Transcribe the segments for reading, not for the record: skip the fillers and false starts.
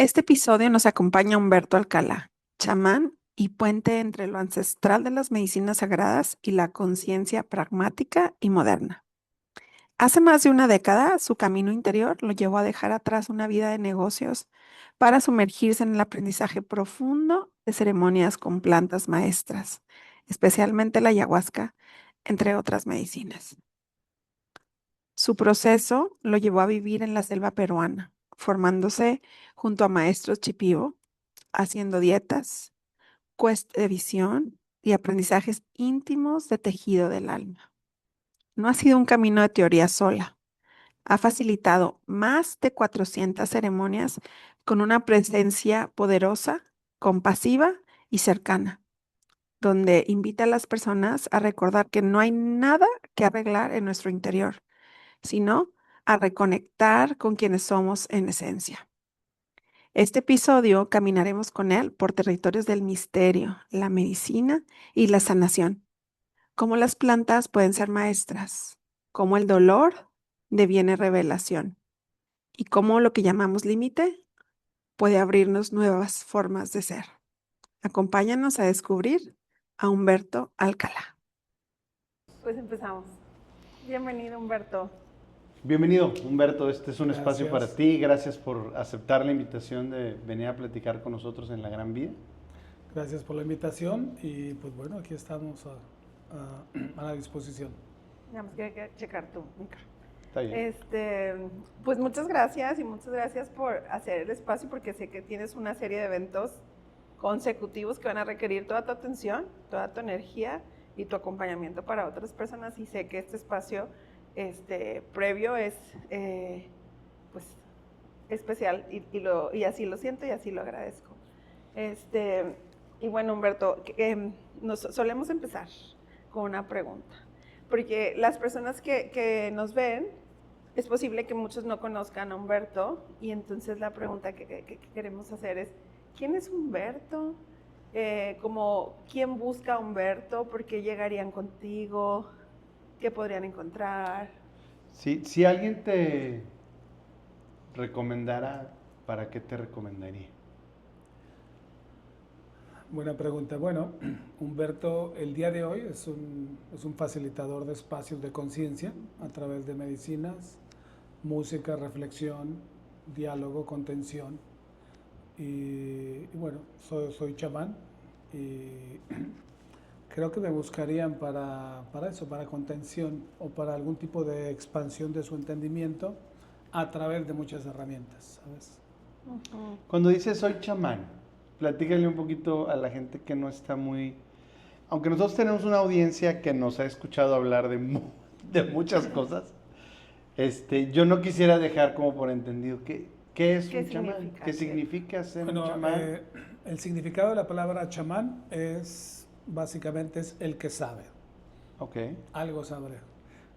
Este episodio nos acompaña Humberto Alcalá, chamán y puente entre lo ancestral de las medicinas sagradas y la conciencia pragmática y moderna. Hace más de una década, su camino interior lo llevó a dejar atrás una vida de negocios para sumergirse en el aprendizaje profundo de ceremonias con plantas maestras, especialmente la ayahuasca, entre otras medicinas. Su proceso lo llevó a vivir en la selva peruana, formándose junto a maestros Shipibo, haciendo dietas, quest de visión y aprendizajes íntimos de tejido del alma. No ha sido un camino de teoría sola. Ha facilitado más de 400 ceremonias con una presencia poderosa, compasiva y cercana, donde invita a las personas a recordar que no hay nada que arreglar en nuestro interior, sino a reconectar con quienes somos en esencia. Este episodio caminaremos con él por territorios del misterio, la medicina y la sanación, cómo las plantas pueden ser maestras, cómo el dolor deviene revelación y cómo lo que llamamos límite puede abrirnos nuevas formas de ser. Acompáñanos a descubrir a Humberto Alcalá. Pues empezamos. Bienvenido, Humberto. Bienvenido, Humberto. Este es un espacio para Gracias. ti. Gracias por aceptar la invitación de venir a platicar con nosotros en La Gran Vía. Gracias por la invitación y pues bueno, aquí estamos a la disposición. Nada más que checar tu micro. Está bien. Pues muchas gracias y muchas gracias por hacer el espacio porque sé que tienes una serie de eventos consecutivos que van a requerir toda tu atención, toda tu energía y tu acompañamiento para otras personas y sé que este espacio previo es pues especial y así lo siento y así lo agradezco. Y bueno, Humberto, nos solemos empezar con una pregunta, porque las personas que nos ven, es posible que muchos no conozcan a Humberto y entonces la pregunta que queremos hacer es, ¿quién es Humberto? ¿Quién busca a Humberto? ¿Por qué llegarían contigo? ¿Qué podrían encontrar? Si alguien te recomendara, ¿para qué te recomendaría? Buena pregunta. Bueno, Humberto el día de hoy es un facilitador de espacios de conciencia a través de medicinas, música, reflexión, diálogo, contención. Y bueno, soy chamán y creo que me buscarían para eso, para contención o para algún tipo de expansión de su entendimiento a través de muchas herramientas, ¿sabes? Uh-huh. Cuando dices soy chamán, platícale un poquito a la gente que no está muy... Aunque nosotros tenemos una audiencia que nos ha escuchado hablar de muchas cosas, yo no quisiera dejar como por entendido qué es un chamán, qué significa ser un Bueno, chamán. el significado de la palabra chamán es básicamente es el que sabe. Ok. Algo sabré.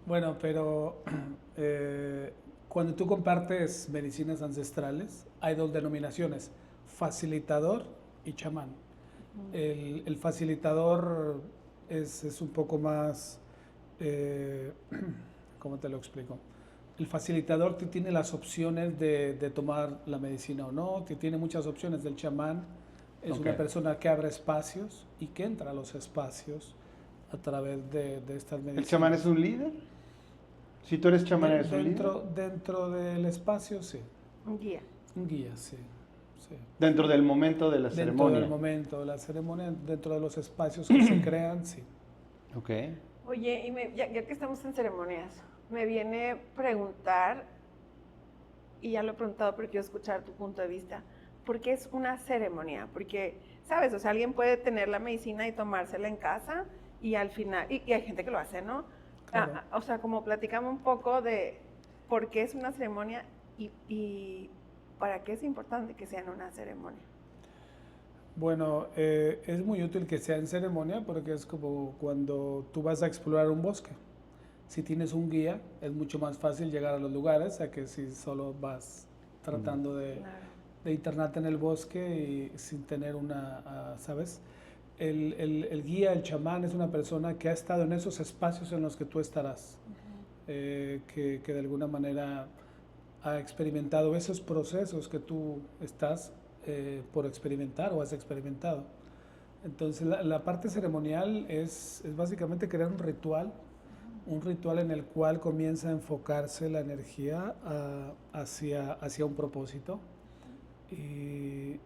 Bueno, pero cuando tú compartes medicinas ancestrales, hay dos denominaciones, facilitador y chamán. El facilitador es un poco más, eh, ¿cómo te lo explico? El facilitador tiene las opciones de tomar la medicina o no, tiene muchas opciones. Del chamán es Ok. una persona que abre espacios y que entra a los espacios a través de estas medicinas. ¿El chamán es un líder? Si tú eres chamán, ¿eres un líder? Dentro del espacio, sí. Un guía. Un guía, sí. Sí. Dentro del momento de la Dentro ceremonia. del momento de la ceremonia, dentro de los espacios que se crean, sí. Ok. Oye, ya que estamos en ceremonias, me viene preguntar, y ya lo he preguntado, pero quiero escuchar tu punto de vista, ¿por qué es una ceremonia? Porque, ¿sabes? O sea, alguien puede tener la medicina y tomársela en casa y al final, y hay gente que lo hace, ¿no? Claro. O sea, como platicamos un poco de por qué es una ceremonia y para qué es importante que sea en una ceremonia. Bueno, es muy útil que sea en ceremonia porque es como cuando tú vas a explorar un bosque. Si tienes un guía, es mucho más fácil llegar a los lugares a que si solo vas tratando Claro. de internarte en el bosque y sin tener una, ¿sabes? El guía, el chamán, es una persona que ha estado en esos espacios en los que tú estarás, que de alguna manera ha experimentado esos procesos que tú estás por experimentar o has experimentado. Entonces la parte ceremonial es básicamente crear un ritual en el cual comienza a enfocarse la energía hacia un propósito y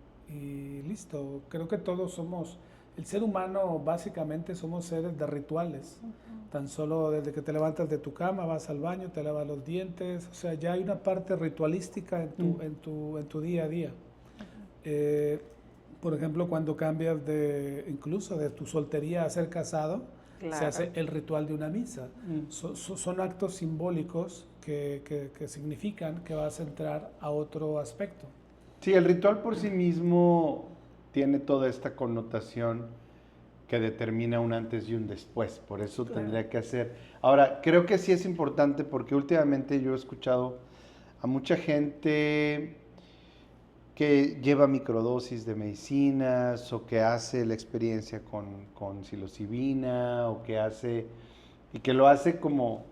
listo. Creo que todos somos, el ser humano básicamente somos seres de rituales. Tan solo desde que te levantas de tu cama, vas al baño, te lavas los dientes, o sea, ya hay una parte ritualística en tu día a día. Por ejemplo, cuando cambias incluso de tu soltería a ser casado, Claro. se hace el ritual de una misa. Son actos simbólicos que significan que vas a entrar a otro aspecto. Sí, el ritual por sí mismo tiene toda esta connotación que determina un antes y un después, por eso Claro. tendría que hacer. Ahora, creo que sí es importante porque últimamente yo he escuchado a mucha gente que lleva microdosis de medicinas o que hace la experiencia con psilocibina o que hace, y que lo hace como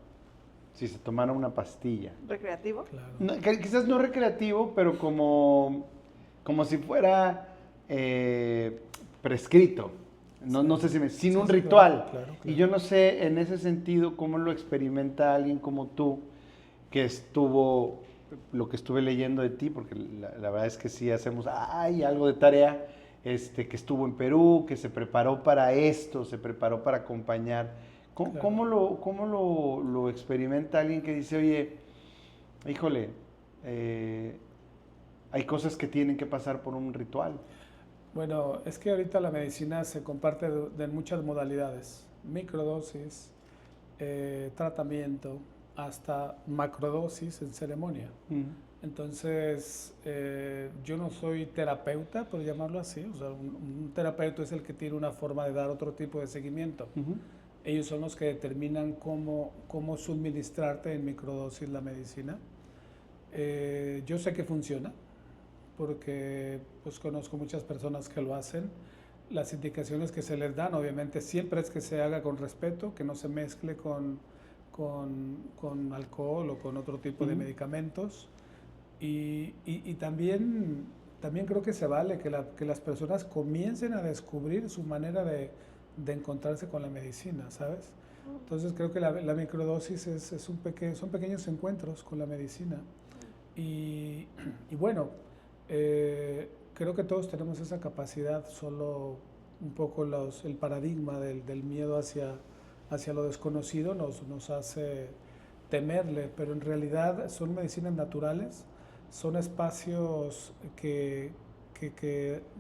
si se tomara una pastilla. ¿Recreativo? Claro. No, quizás no recreativo, pero como si fuera prescrito. No sé si sin Sí, un sí, ritual. claro. Y yo no sé en ese sentido cómo lo experimenta alguien como tú, que estuvo, lo que estuve leyendo de ti, porque la verdad es que sí hacemos algo de tarea, que estuvo en Perú, que se preparó para esto, se preparó para acompañar. Claro. ¿Cómo lo experimenta alguien que dice, oye, híjole, hay cosas que tienen que pasar por un ritual? Bueno, es que ahorita la medicina se comparte de muchas modalidades, microdosis, tratamiento, hasta macrodosis en ceremonia. Entonces, yo no soy terapeuta, por llamarlo así, o sea, un terapeuta es el que tiene una forma de dar otro tipo de seguimiento. Ellos son los que determinan cómo suministrarte en microdosis la medicina. Yo sé que funciona, porque pues conozco muchas personas que lo hacen. Las indicaciones que se les dan, obviamente, siempre es que se haga con respeto, que no se mezcle con alcohol o con otro tipo de medicamentos. Y también creo que se vale que las personas comiencen a descubrir su manera de encontrarse con la medicina, ¿sabes? Entonces creo que la microdosis son pequeños encuentros con la medicina. Y bueno, creo que todos tenemos esa capacidad, solo un poco el paradigma del miedo hacia lo desconocido nos hace temerle, pero en realidad son medicinas naturales, son espacios que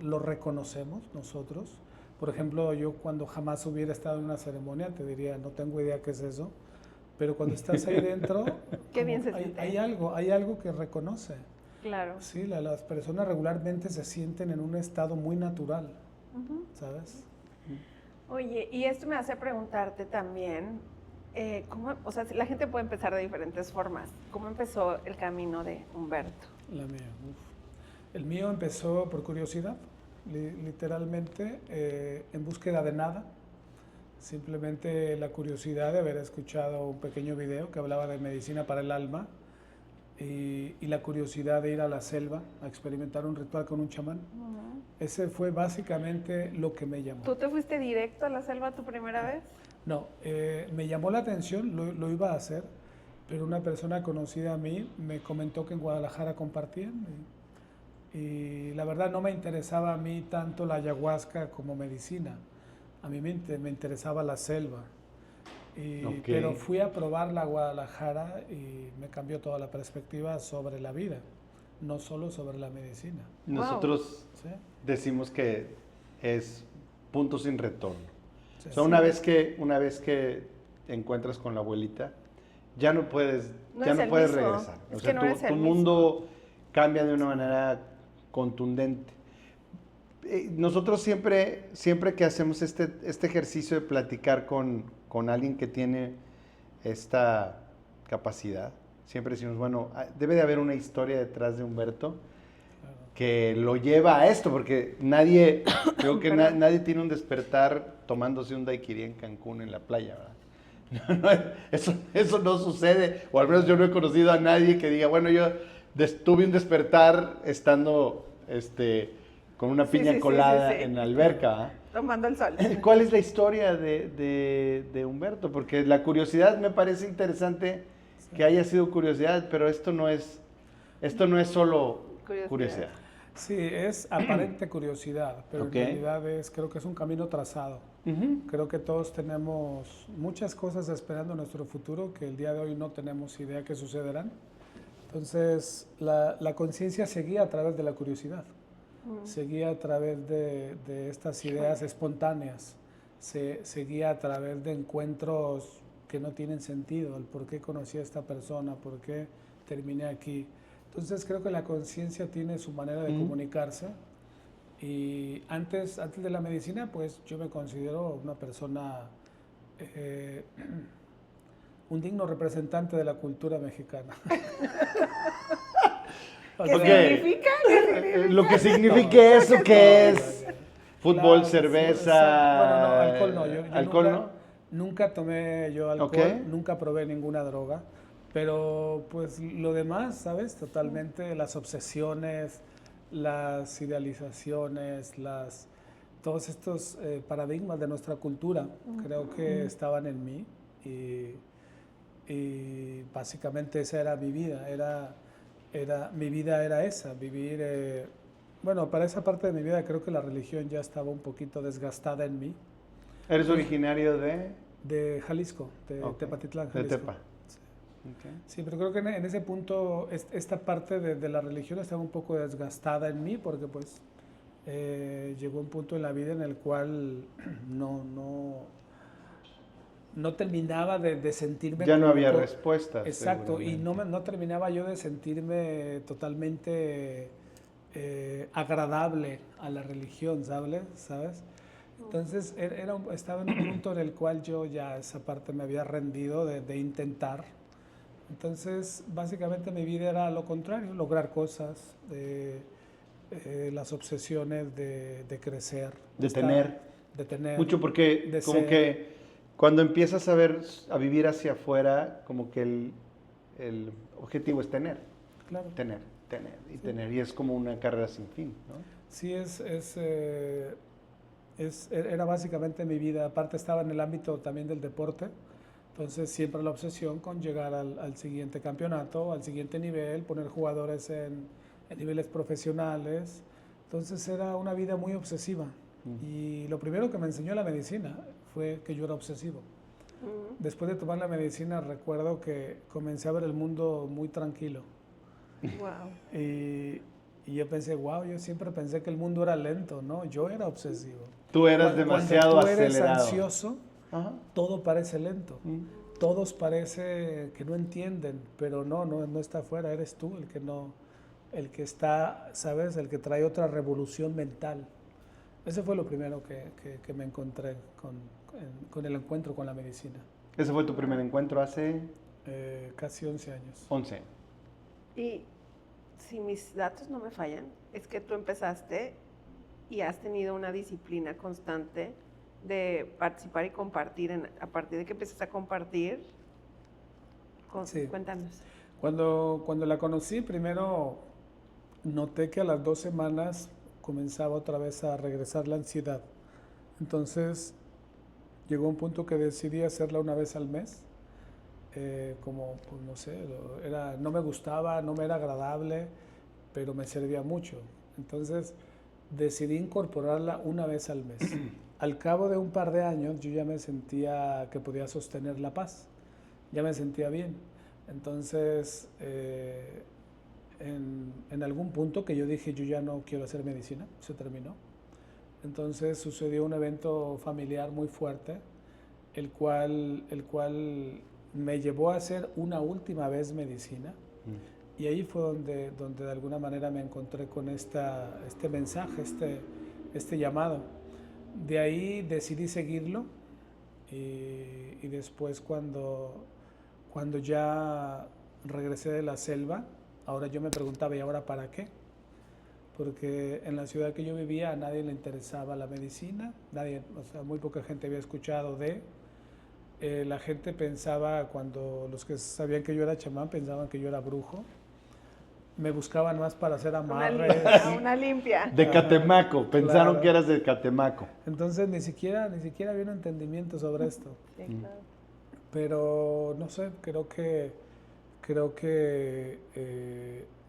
lo reconocemos nosotros. Por ejemplo, yo cuando jamás hubiera estado en una ceremonia te diría, no tengo idea qué es eso, pero cuando estás ahí dentro, Qué bien se siente. hay algo que reconoce. Claro. Sí, las personas regularmente se sienten en un estado muy natural, ¿sabes? Oye, y esto me hace preguntarte también, o sea, la gente puede empezar de diferentes formas. ¿Cómo empezó el camino de Humberto? La mía, El mío empezó por curiosidad, literalmente, en búsqueda de nada. Simplemente la curiosidad de haber escuchado un pequeño video que hablaba de medicina para el alma y la curiosidad de ir a la selva a experimentar un ritual con un chamán. Ese fue básicamente lo que me llamó. ¿Tú te fuiste directo a la selva tu primera vez? No, me llamó la atención, lo iba a hacer, pero una persona conocida a mí me comentó que en Guadalajara compartían y la verdad no me interesaba a mí tanto la ayahuasca como medicina. A mí me interesaba la selva. Pero fui a probarla a Guadalajara y me cambió toda la perspectiva sobre la vida, no solo sobre la medicina. Nosotros ¿Sí? decimos que es punto sin retorno. Sí, O sea, una vez que te encuentras con la abuelita, ya no puedes regresar. Es O que sea, no es el tu mismo. mundo cambia de una manera contundente. Nosotros siempre que hacemos este ejercicio de platicar con alguien que tiene esta capacidad, siempre decimos, bueno, debe de haber una historia detrás de Humberto que lo lleva a esto, porque creo que nadie tiene un despertar tomándose un daiquiri en Cancún en la playa, ¿verdad? Eso no sucede, o al menos yo no he conocido a nadie que diga, bueno, yo tuve un despertar estando con una Sí, piña sí, sí, colada sí, sí. en la alberca. ¿Ah? Tomando el sol. ¿Cuál es la historia de Humberto? Porque la curiosidad me parece interesante que haya sido curiosidad, pero esto no es solo curiosidad. Sí, es aparente curiosidad, pero Ok. en realidad creo que es un camino trazado. Ujú. Creo que todos tenemos muchas cosas esperando en nuestro futuro que el día de hoy no tenemos idea que sucederán. Entonces, la conciencia seguía a través de la curiosidad, seguía a través de estas ideas espontáneas, seguía a través de encuentros que no tienen sentido, el por qué conocí a esta persona, por qué terminé aquí. Entonces, creo que la conciencia tiene su manera de comunicarse. Y antes de la medicina, pues yo me considero una persona, eh, un digno representante de la cultura mexicana. O ¿Qué sea, significa? Lo que signifique eso, ¿qué es? Fútbol, claro, cerveza, bueno, no, alcohol no. Yo alcohol, nunca, ¿no? nunca tomé yo alcohol, Ok. nunca probé ninguna droga, pero pues lo demás, ¿sabes? Totalmente las obsesiones, las idealizaciones, todos estos paradigmas de nuestra cultura, creo que estaban en mí y básicamente esa era mi vida, mi vida era esa, vivir, bueno, para esa parte de mi vida creo que la religión ya estaba un poquito desgastada en mí, ¿Eres originario de? de Jalisco, de Ok. Tepatitlán, De Jalisco. Tepa. Sí. Ok. Sí, pero creo que en ese punto esta parte de la religión estaba un poco desgastada en mí porque pues llegó un punto en la vida en el cual no terminaba de sentirme Ya no como... había respuestas. Exacto, y seguramente. no terminaba yo de sentirme totalmente agradable a la religión, ¿sabes? Entonces estaba en un punto en el cual yo ya esa parte me había rendido de intentar. Entonces, básicamente mi vida era lo contrario, lograr cosas, las obsesiones de crecer, De tener. de tener, Mucho porque de como ser. que cuando empiezas a vivir hacia afuera, como que el objetivo es tener, Claro. tener y tener. Y es como una carrera sin fin, ¿no? Sí, era básicamente mi vida. Aparte estaba en el ámbito también del deporte, entonces siempre la obsesión con llegar al siguiente campeonato, al siguiente nivel, poner jugadores en niveles profesionales. Entonces era una vida muy obsesiva. Y lo primero que me enseñó la medicina fue que yo era obsesivo. Después de tomar la medicina recuerdo que comencé a ver el mundo muy tranquilo. Wow. Y yo pensé, wow, yo siempre pensé que el mundo era lento, ¿no? Yo era obsesivo. Tú eras demasiado Cuando tú eres acelerado. ansioso, Ajá. todo parece lento. Mm. Todos parece que no entienden, pero no está afuera, eres tú el que está, ¿sabes? El que trae otra revolución mental. Ese fue lo primero que me encontré con el encuentro con la medicina. Ese fue tu primer encuentro hace Casi 11 años. 11. Y si mis datos no me fallan, es que tú empezaste y has tenido una disciplina constante de participar y compartir. A partir de que empiezas a compartir, Sí. cuéntanos. Cuando la conocí, primero noté que a las 2 semanas comenzaba otra vez a regresar la ansiedad. Entonces llegó un punto que decidí hacerla una vez al mes. Como, pues no sé, no me gustaba, no me era agradable, pero me servía mucho. Entonces decidí incorporarla una vez al mes. Al cabo de un par de años yo ya me sentía que podía sostener la paz, ya me sentía bien. Entonces en algún punto que yo dije yo ya no quiero hacer medicina, se terminó. Entonces sucedió un evento familiar muy fuerte, el cual me llevó a hacer una última vez medicina. Y ahí fue donde de alguna manera me encontré con este mensaje, este llamado. De ahí decidí seguirlo y después cuando ya regresé de la selva, ahora yo me preguntaba, ¿y ahora para qué? Porque en la ciudad que yo vivía a nadie le interesaba la medicina, muy poca gente había escuchado la gente pensaba, los que sabían que yo era chamán, pensaban que yo era brujo. me buscaban más para hacer Una amarres. limpia, una limpia. De Catemaco, pensaron Claro. que eras de Catemaco. Entonces ni siquiera había un entendimiento sobre esto. Sí, claro. Pero no sé, creo que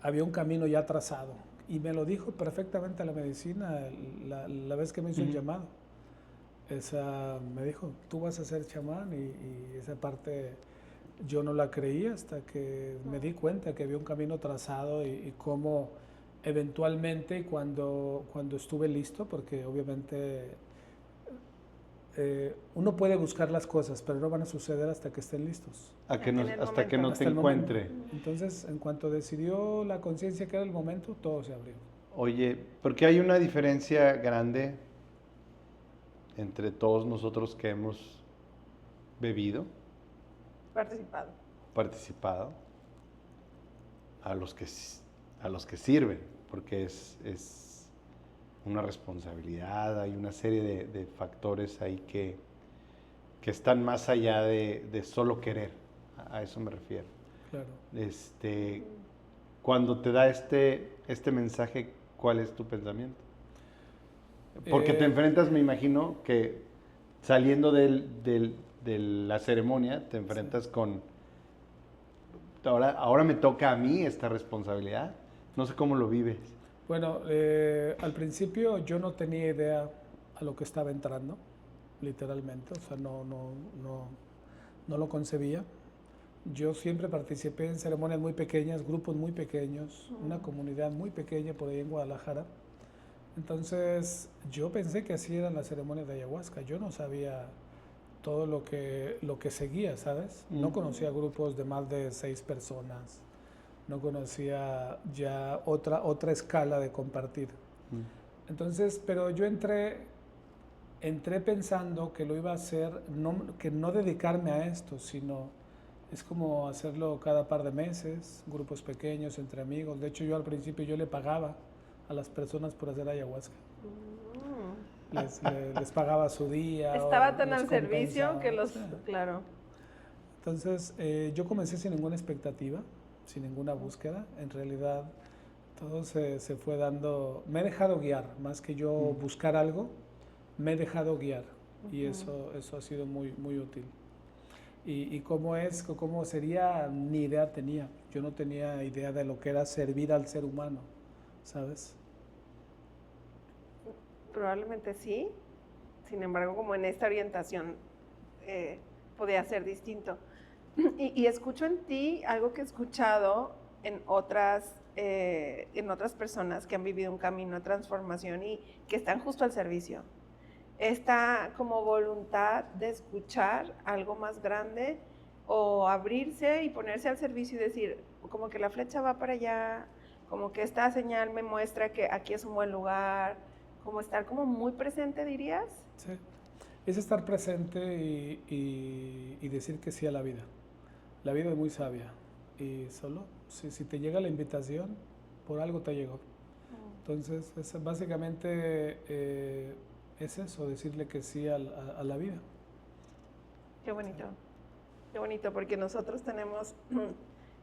había un camino ya trazado. Y me lo dijo perfectamente la medicina la vez que me hizo el llamado. Me dijo, tú vas a ser chamán, y esa parte yo no la creía hasta que me di cuenta que había un camino trazado, y cómo eventualmente cuando estuve listo, porque obviamente uno puede buscar las cosas, pero no van a suceder hasta que estén listos. Hasta que no te Hasta el momento. encuentre. Entonces, en cuanto decidió la conciencia que era el momento, todo se abrió. Oye, porque hay una diferencia grande entre todos nosotros que hemos bebido, participado, a los que sirven, porque es una responsabilidad, hay una serie de factores ahí que están más allá de solo querer, a eso me refiero. Claro. Cuando te da este mensaje, ¿cuál es tu pensamiento? Porque te enfrentas, me imagino, que saliendo de la ceremonia, te enfrentas con, ahora me toca a mí esta responsabilidad. No sé cómo lo vives. Bueno, al principio yo no tenía idea a lo que estaba entrando, literalmente, o sea, no lo concebía. Yo siempre participé en ceremonias muy pequeñas, grupos muy pequeños, una comunidad muy pequeña por ahí en Guadalajara. Entonces, yo pensé que así eran las ceremonias de ayahuasca. Yo no sabía todo lo que seguía, ¿sabes? No conocía grupos de más de 6 personas. No conocía ya otra escala de compartir. Entonces, pero yo entré pensando que lo iba a hacer, que no dedicarme a esto, sino es como hacerlo cada par de meses, grupos pequeños, entre amigos. De hecho, yo al principio yo le pagaba a las personas por hacer ayahuasca. Les pagaba su día. Estaba tan al servicio que sí. Claro. Entonces, yo comencé sin ninguna expectativa, sin ninguna búsqueda. En realidad, todo se fue dando. Me he dejado guiar, más que yo buscar algo, me he dejado guiar. Y eso ha sido muy, muy útil. Y cómo sería, ni idea tenía. Yo no tenía idea de lo que era servir al ser humano, ¿sabes? Probablemente sí. Sin embargo, como en esta orientación podía ser distinto. Y escucho en ti algo que he escuchado en otras personas que han vivido un camino de transformación y que están justo al servicio. Esta como voluntad de escuchar algo más grande o abrirse y ponerse al servicio y decir, como que la flecha va para allá, como que esta señal me muestra que aquí es un buen lugar, como estar como muy presente, ¿dirías? Sí, es estar presente y decir que sí a la vida. La vida es muy sabia y solo si te llega la invitación, por algo te llegó. Entonces, básicamente es eso, decirle que sí a la vida. Qué bonito, porque nosotros tenemos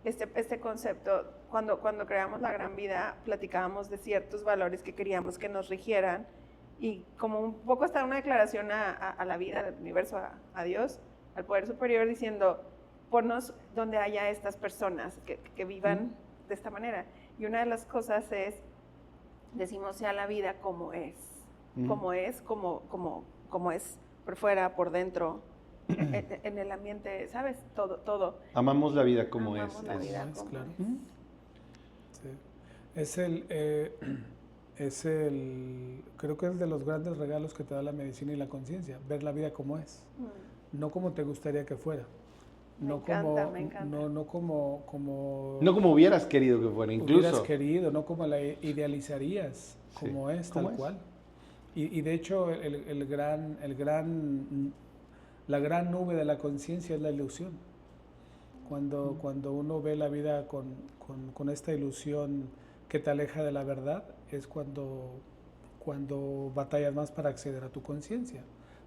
este concepto, cuando creamos la Gran Vida, platicábamos de ciertos valores que queríamos que nos rigieran, y como un poco está una declaración a la vida, al universo, a Dios, al poder superior, diciendo, ponnos donde haya estas personas que vivan de esta manera. Y una de las cosas es, decimos sea la vida como es, como es por fuera, por dentro, en el ambiente, ¿sabes? Todo. Amamos la vida como Amamos es. la vida como claro. es. Sí. Creo que es de los grandes regalos que te da la medicina y la conciencia, ver la vida como es, no como te gustaría que fuera. Me encanta. No como No como hubieras querido que fuera, incluso. Hubieras querido, no como la idealizarías, como es, tal cual. Y de hecho, la gran nube de la conciencia es la ilusión. Cuando uno ve la vida con esta ilusión que te aleja de la verdad, es cuando batallas más para acceder a tu conciencia,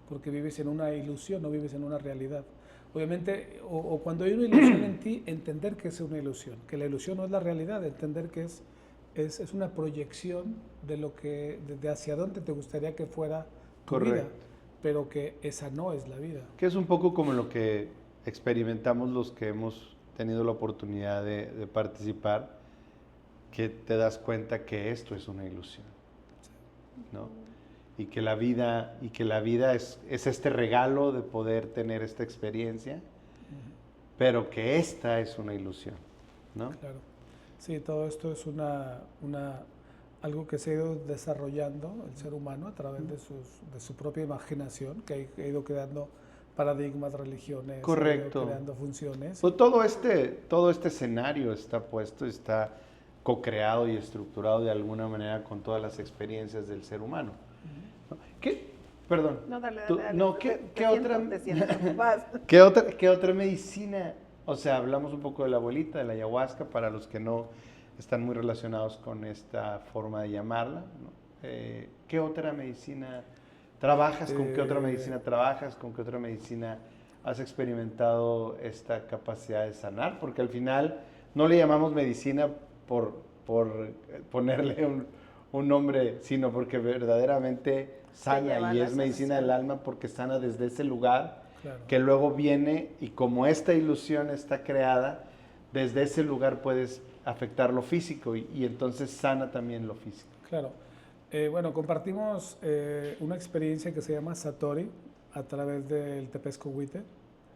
porque vives en una ilusión, no vives en una realidad. Obviamente, o cuando hay una ilusión en ti, entender que es una ilusión, que la ilusión no es la realidad, entender que es una proyección de lo que, de hacia dónde te gustaría que fuera tu vida, Correcto. pero que esa no es la vida. Que es un poco como lo que experimentamos los que hemos tenido la oportunidad de participar, que te das cuenta que esto es una ilusión, ¿no? Y que la vida es este regalo de poder tener esta experiencia, pero que esta es una ilusión, ¿no? Claro. Sí, todo esto es algo que se ha ido desarrollando el ser humano a través de su propia imaginación, que ha ido creando paradigmas, religiones, Correcto. ha ido creando funciones. Pues todo este escenario está puesto, está co-creado y estructurado de alguna manera con todas las experiencias del ser humano. ¿No? Perdón. No, dale, Tú- dale. no, Te ¿qué otra? siento, te siento. Vas. ¿Qué otra medicina? O sea, hablamos un poco de la abuelita, de la ayahuasca, para los que no están muy relacionados con esta forma de llamarla, ¿no? ¿Qué otra medicina trabajas? ¿Con qué otra medicina trabajas? ¿Con qué otra medicina has experimentado esta capacidad de sanar? Porque al final no le llamamos medicina por ponerle un nombre, sino porque verdaderamente sana lleva y la es medicina del alma porque sana desde ese lugar. Claro. Que luego viene y como esta ilusión está creada, desde ese lugar puedes afectar lo físico y entonces sana también lo físico. Claro. Bueno, compartimos una experiencia que se llama Satori a través del tepescohuite.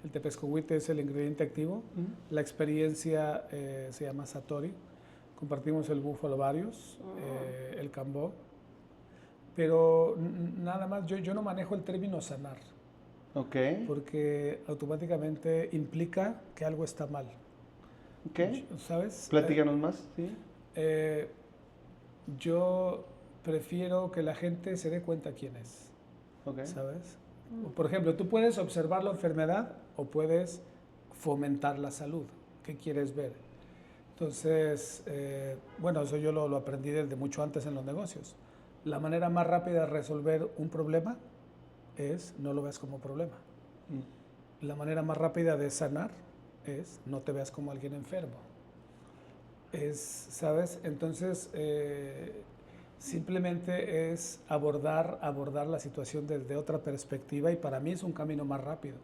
El tepescohuite es el ingrediente activo. La experiencia se llama Satori. Compartimos el búfalo varios, el cambó. Pero nada más, yo no manejo el término sanar. Ok, Porque automáticamente implica que algo está mal. ok. ¿Sabes? Platícanos más. ¿Sí? Yo prefiero que la gente se dé cuenta quién es. Ok. ¿Sabes? Por ejemplo, tú puedes observar la enfermedad o puedes fomentar la salud. ¿Qué quieres ver? Entonces, bueno, eso yo lo aprendí desde mucho antes en los negocios. La manera más rápida de resolver un problema es no lo veas como problema. La manera más rápida de sanar es no te veas como alguien enfermo. ¿Sabes? Entonces, simplemente es abordar la situación desde otra perspectiva y para mí es un camino más rápido.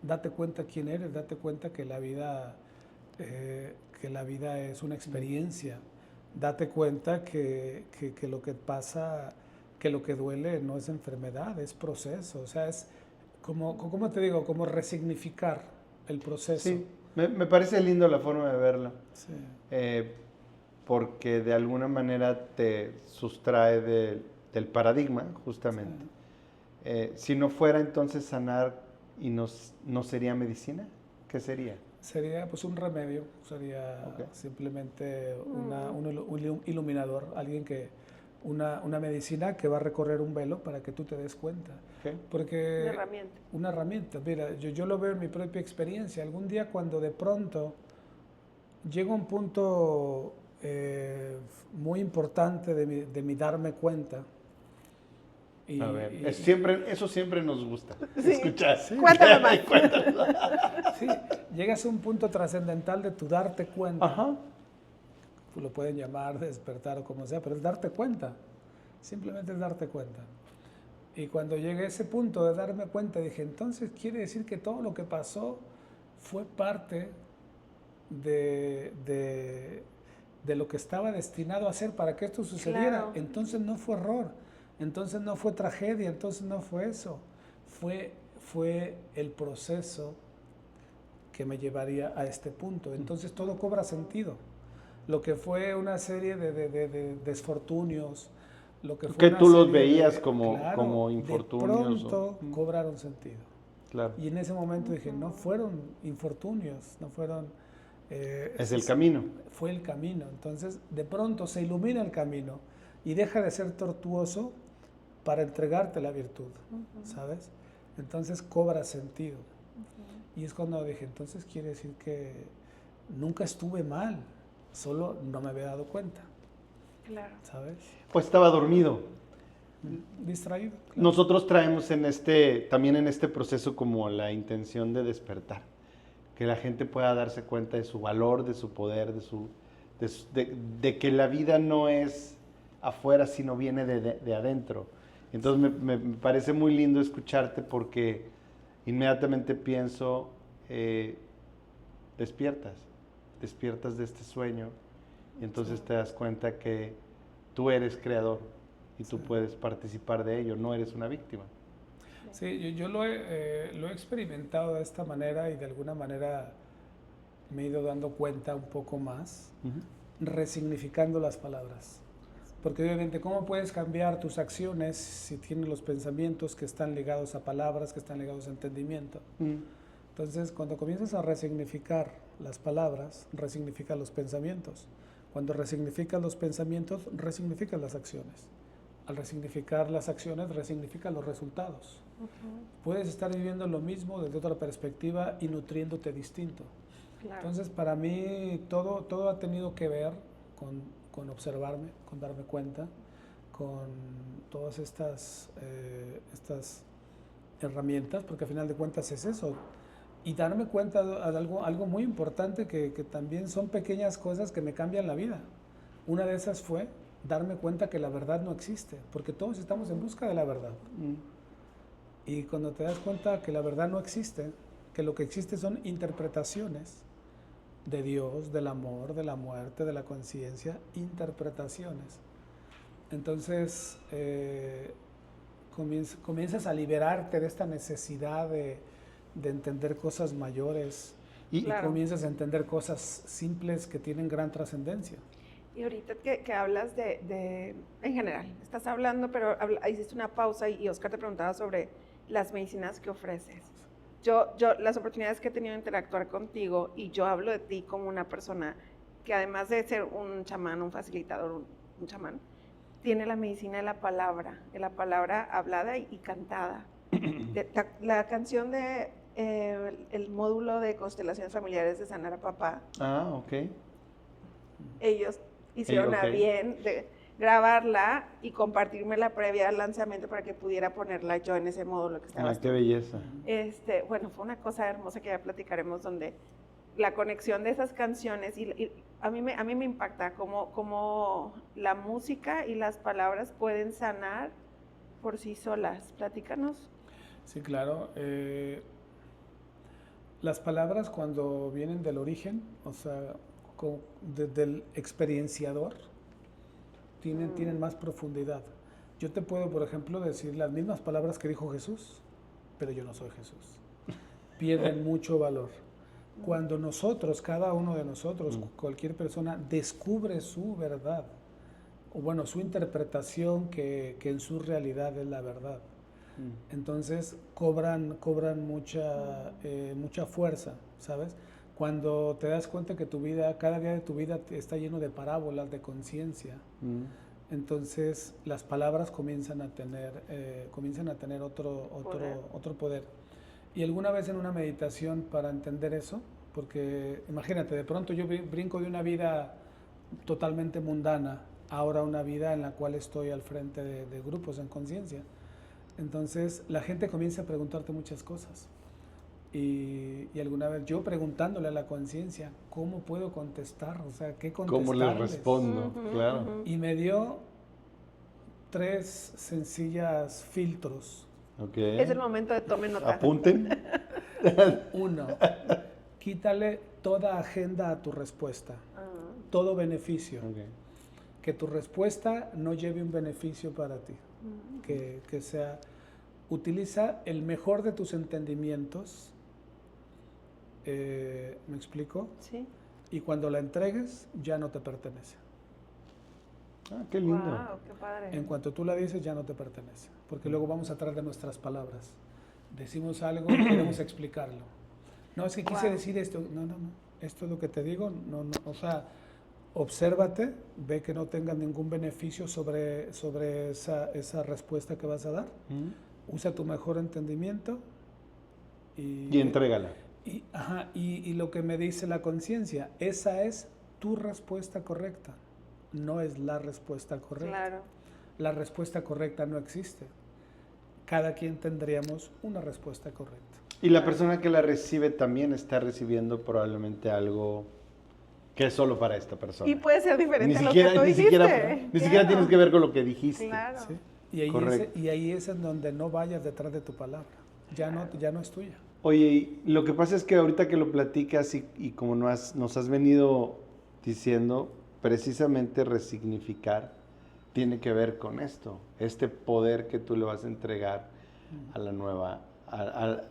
Date cuenta quién eres, date cuenta que la vida es una experiencia. Date cuenta que lo que pasa, que lo que duele no es enfermedad, es proceso. O sea, es ¿cómo te digo? Como resignificar el proceso. Sí, me parece lindo la forma de verlo. Sí. Porque de alguna manera te sustrae del paradigma, justamente. Sí. Si no fuera entonces sanar y no sería medicina, ¿qué sería? Sería pues un remedio, sería simplemente un iluminador, una medicina que va a recorrer un velo para que tú te des cuenta. Porque Una herramienta. Una herramienta, mira, yo lo veo en mi propia experiencia. Algún día cuando de pronto llega un punto muy importante de mi darme cuenta. A ver, eso siempre nos gusta escuchar. Sí. Cuéntame más. Sí, llegas a un punto trascendental de tu darte cuenta. Ajá. Lo pueden llamar despertar o como sea, pero es darte cuenta. Simplemente es darte cuenta. Y cuando llegué a ese punto de darme cuenta, dije, entonces quiere decir que todo lo que pasó fue parte de lo que estaba destinado a hacer para que esto sucediera. Claro. Entonces no fue error, entonces no fue tragedia, entonces no fue eso. Fue el proceso que me llevaría a este punto. Entonces todo cobra sentido. Lo que fue una serie de desfortunios, lo que fue Que una tú los serie veías como de infortunios. pronto cobraron sentido. Claro. Y en ese momento dije, no fueron infortunios, no fueron... Es el camino. Fue el camino. Entonces, de pronto se ilumina el camino y deja de ser tortuoso para entregarte la virtud, ¿sabes? Entonces cobra sentido. Y es cuando dije, entonces quiere decir que nunca estuve mal, solo no me había dado cuenta, Claro. ¿sabes? Pues estaba dormido. Distraído. Claro. Nosotros traemos también en este proceso como la intención de despertar. que la gente pueda darse cuenta de su valor, de su poder, de que la vida no es afuera, sino viene de adentro. Entonces me parece muy lindo escucharte porque inmediatamente pienso, despiertas de este sueño y entonces te das cuenta que tú eres creador y tú puedes participar de ello, no eres una víctima. Sí, yo lo he experimentado de esta manera y de alguna manera me he ido dando cuenta un poco más, resignificando las palabras. Porque obviamente, ¿cómo puedes cambiar tus acciones si tienes los pensamientos que están ligados a palabras, que están ligados a entendimiento? Entonces, cuando comienzas a resignificar las palabras, resignifica los pensamientos. Cuando resignificas los pensamientos, resignificas las acciones. Al resignificar las acciones, resignifica los resultados. Puedes estar viviendo lo mismo desde otra perspectiva y nutriéndote distinto. Claro. Entonces, para mí, todo ha tenido que ver con observarme, con darme cuenta, con todas estas herramientas, porque al final de cuentas es eso. Y darme cuenta de algo muy importante que también son pequeñas cosas que me cambian la vida. Una de esas fue darme cuenta que la verdad no existe, porque todos estamos en busca de la verdad. Y cuando te das cuenta que la verdad no existe, que lo que existe son interpretaciones de Dios, del amor, de la muerte, de la conciencia, interpretaciones. Entonces comienzas a liberarte de esta necesidad de entender cosas mayores y comienzas a entender cosas simples que tienen gran trascendencia. Y ahorita que hablas en general, estás hablando, pero hiciste una pausa y Oscar te preguntaba sobre las medicinas que ofreces. Yo las oportunidades que he tenido de interactuar contigo, y yo hablo de ti como una persona que además de ser un chamán, un facilitador, un chamán, tiene la medicina de la palabra hablada y cantada. La canción de el módulo de constelaciones familiares de Sanar a Papá. Ah, ok. Ellos hicieron a bien de grabarla y compartirme previa al lanzamiento para que pudiera ponerla yo en ese módulo que estaba. Qué belleza. Bueno, fue una cosa hermosa que ya platicaremos, donde la conexión de esas canciones y a mí me impacta cómo la música y las palabras pueden sanar por sí solas. Platícanos. Sí, claro. Las palabras, cuando vienen del origen, o sea, del experienciador, tienen más profundidad. Yo te puedo, por ejemplo, decir las mismas palabras que dijo Jesús, pero yo no soy Jesús. Pierden mucho valor. Cuando nosotros, cada uno de nosotros, cualquier persona, descubre su verdad, o bueno, su interpretación que en su realidad es la verdad, entonces cobran mucha fuerza, ¿sabes? Cuando te das cuenta que tu vida, cada día de tu vida está lleno de parábolas de conciencia, entonces las palabras comienzan a tener otro poder. Y alguna vez en una meditación para entender eso, porque imagínate, de pronto yo brinco de una vida totalmente mundana, ahora una vida en la cual estoy al frente de grupos en conciencia. Entonces la gente comienza a preguntarte muchas cosas. Y alguna vez yo preguntándole a la conciencia, ¿cómo puedo contestar? O sea, ¿qué contestarles? ¿Cómo les respondo? Claro. Y me dio 3 sencillas filtros. Okay. Es el momento de tomen nota. Apunten. 1, quítale toda agenda a tu respuesta, todo beneficio. Okay. Que tu respuesta no lleve un beneficio para ti. Que sea, utiliza el mejor de tus entendimientos. ¿Me explico? Sí. Y cuando la entregues, ya no te pertenece. Ah, qué lindo. Wow, qué padre. En cuanto tú la dices, ya no te pertenece. Porque luego vamos atrás de nuestras palabras. Decimos algo y queremos explicarlo. No, es que quise decir esto. No. Esto es lo que te digo. No. O sea, obsérvate, ve que no tengas ningún beneficio sobre esa respuesta que vas a dar. Usa tu mejor entendimiento. Y entrégala. Y lo que me dice la conciencia, esa es tu respuesta correcta, no es la respuesta correcta. Claro. La respuesta correcta no existe. Cada quien tendríamos una respuesta correcta. Y la persona que la recibe también está recibiendo probablemente algo que es solo para esta persona. Y puede ser diferente Ni a lo siquiera, que tú ni dijiste. siquiera, ni siquiera Claro. tienes que ver con lo que dijiste. Claro. ¿sí? Y Correcto. ahí es en donde no vayas detrás de tu palabra. Ya no es tuya. Oye, y lo que pasa es que ahorita que lo platicas y como nos has venido diciendo, precisamente resignificar tiene que ver con esto, este poder que tú le vas a entregar a la nueva,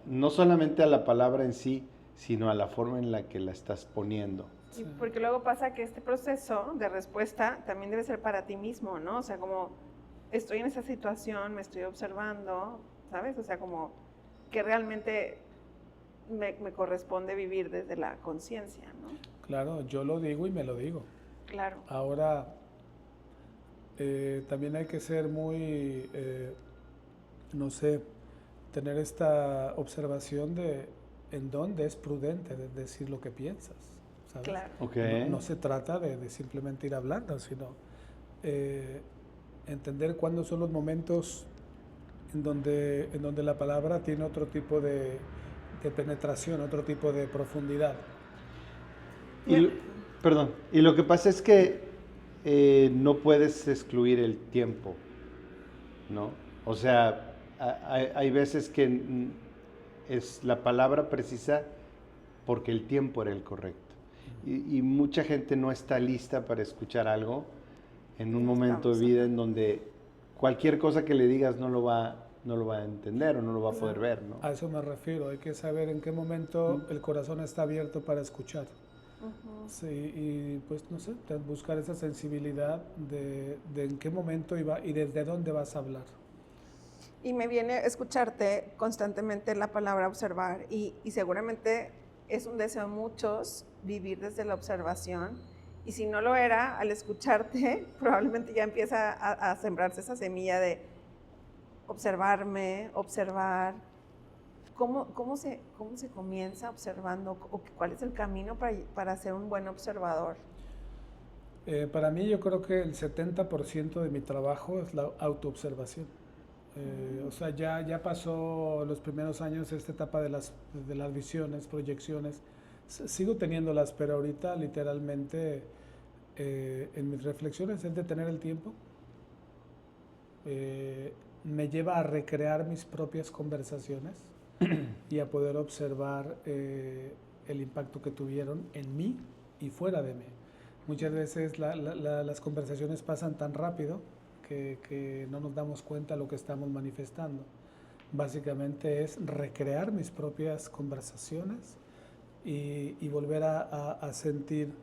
no solamente a la palabra en sí, sino a la forma en la que la estás poniendo. Y porque luego pasa que este proceso de respuesta también debe ser para ti mismo, ¿no? O sea, como estoy en esa situación, me estoy observando, ¿sabes? O sea, como que realmente me corresponde vivir desde la conciencia, ¿no? Claro, yo lo digo y me lo digo. Claro. Ahora, también hay que ser muy, no sé, tener esta observación de en dónde es prudente decir lo que piensas, ¿sabes? Claro. Okay. No se trata de simplemente ir hablando, sino entender cuándo son los momentos en donde la palabra tiene otro tipo de penetración, otro tipo de profundidad. Perdón, y lo que pasa es que no puedes excluir el tiempo, ¿no? O sea, hay veces que es la palabra precisa porque el tiempo era el correcto. Y mucha gente no está lista para escuchar algo en un momento de vida en donde cualquier cosa que le digas no lo va a entender o no lo va a poder ver, ¿no? A eso me refiero, hay que saber en qué momento el corazón está abierto para escuchar. Sí, y pues no sé, buscar esa sensibilidad de en qué momento iba y desde dónde vas a hablar. Y me viene escucharte constantemente la palabra observar y seguramente es un deseo de muchos vivir desde la observación y si no lo era, al escucharte probablemente ya empieza a sembrarse esa semilla de observarme, observar. ¿Cómo se comienza observando o cuál es el camino para ser un buen observador? Para mí yo creo que el 70% de mi trabajo es la autoobservación. O sea, ya pasó los primeros años esta etapa de las visiones, proyecciones. Sigo teniéndolas, pero ahorita literalmente en mis reflexiones es de tener el tiempo. Me lleva a recrear mis propias conversaciones y a poder observar el impacto que tuvieron en mí y fuera de mí. Muchas veces las conversaciones pasan tan rápido que no nos damos cuenta de lo que estamos manifestando. Básicamente es recrear mis propias conversaciones y volver a sentir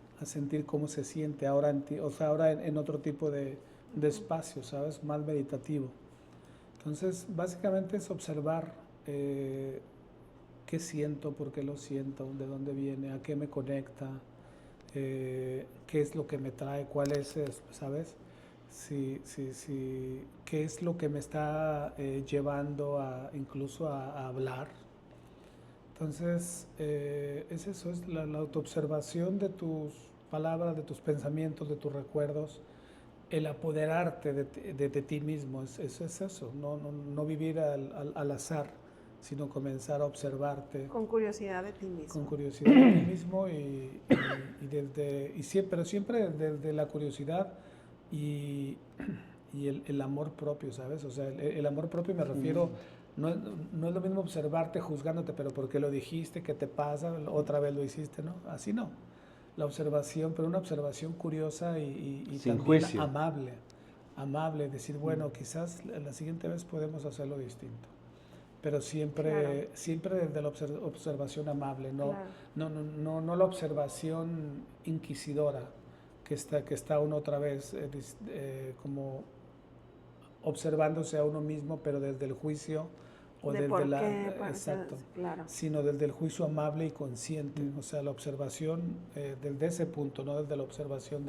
cómo se siente ahora en otro tipo de espacio, ¿sabes? Más meditativo. Entonces, básicamente es observar qué siento, por qué lo siento, de dónde viene, a qué me conecta, qué es lo que me trae, cuál es, ¿sabes? Qué es lo que me está llevando incluso a hablar. Entonces, es eso, es la autoobservación de tus palabras, de tus pensamientos, de tus recuerdos, el apoderarte de ti mismo, es eso, no vivir al azar, sino comenzar a observarte. Con curiosidad de ti mismo. Con curiosidad de ti mismo pero siempre desde la curiosidad y el amor propio, ¿sabes? O sea, el amor propio me refiero, no es lo mismo observarte juzgándote, pero ¿por qué lo dijiste? ¿Qué te pasa? Otra vez lo hiciste, ¿no? Así no. La observación, pero una observación curiosa y sin también juicio. amable, decir, bueno, quizás la siguiente vez podemos hacerlo distinto. Pero siempre desde la observación amable, no la observación inquisidora, que está uno otra vez como observándose a uno mismo, pero desde el juicio o desde exacto, sino desde el juicio amable y consciente, o sea, la observación desde ese punto, no desde la observación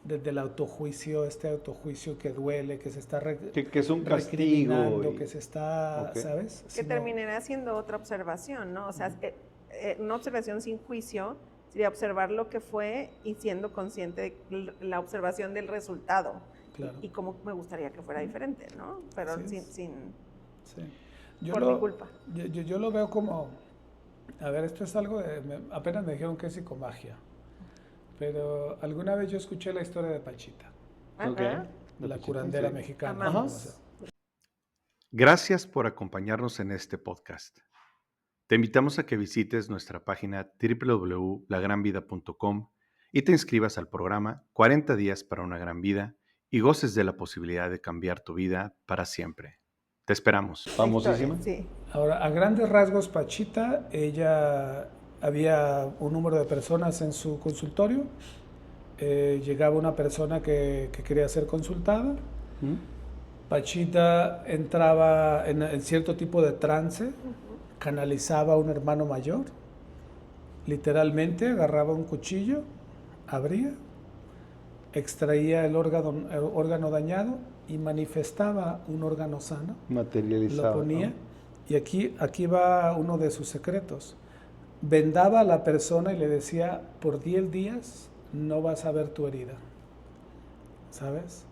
desde el autojuicio, este autojuicio que duele, que se está que es un castigo, que se está, ¿sabes? Que terminará siendo otra observación, ¿no? O sea, una observación sin juicio sería observar lo que fue y siendo consciente de la observación del resultado. Claro. Y cómo me gustaría que fuera diferente, ¿no? Pero sin... Sí. por mi culpa. Yo lo veo como, a ver, esto es algo apenas me dijeron que es psicomagia, pero alguna vez yo escuché la historia de Pachita, Ok. la curandera mexicana. Amamos. Gracias por acompañarnos en este podcast. Te invitamos a que visites nuestra página www.lagranvida.com y te inscribas al programa 40 días para una gran vida y goces de la posibilidad de cambiar tu vida para siempre. Te esperamos. Famosísima. Sí. Ahora, a grandes rasgos, Pachita, ella había un número de personas en su consultorio, llegaba una persona que quería ser consultada, Pachita entraba en cierto tipo de trance, canalizaba a un hermano mayor, literalmente agarraba un cuchillo, abría, extraía el órgano dañado y manifestaba un órgano sano, Materializado. lo ponía, ¿no? y aquí va uno de sus secretos. Vendaba a la persona y le decía, por 10 días no vas a ver tu herida, ¿sabes?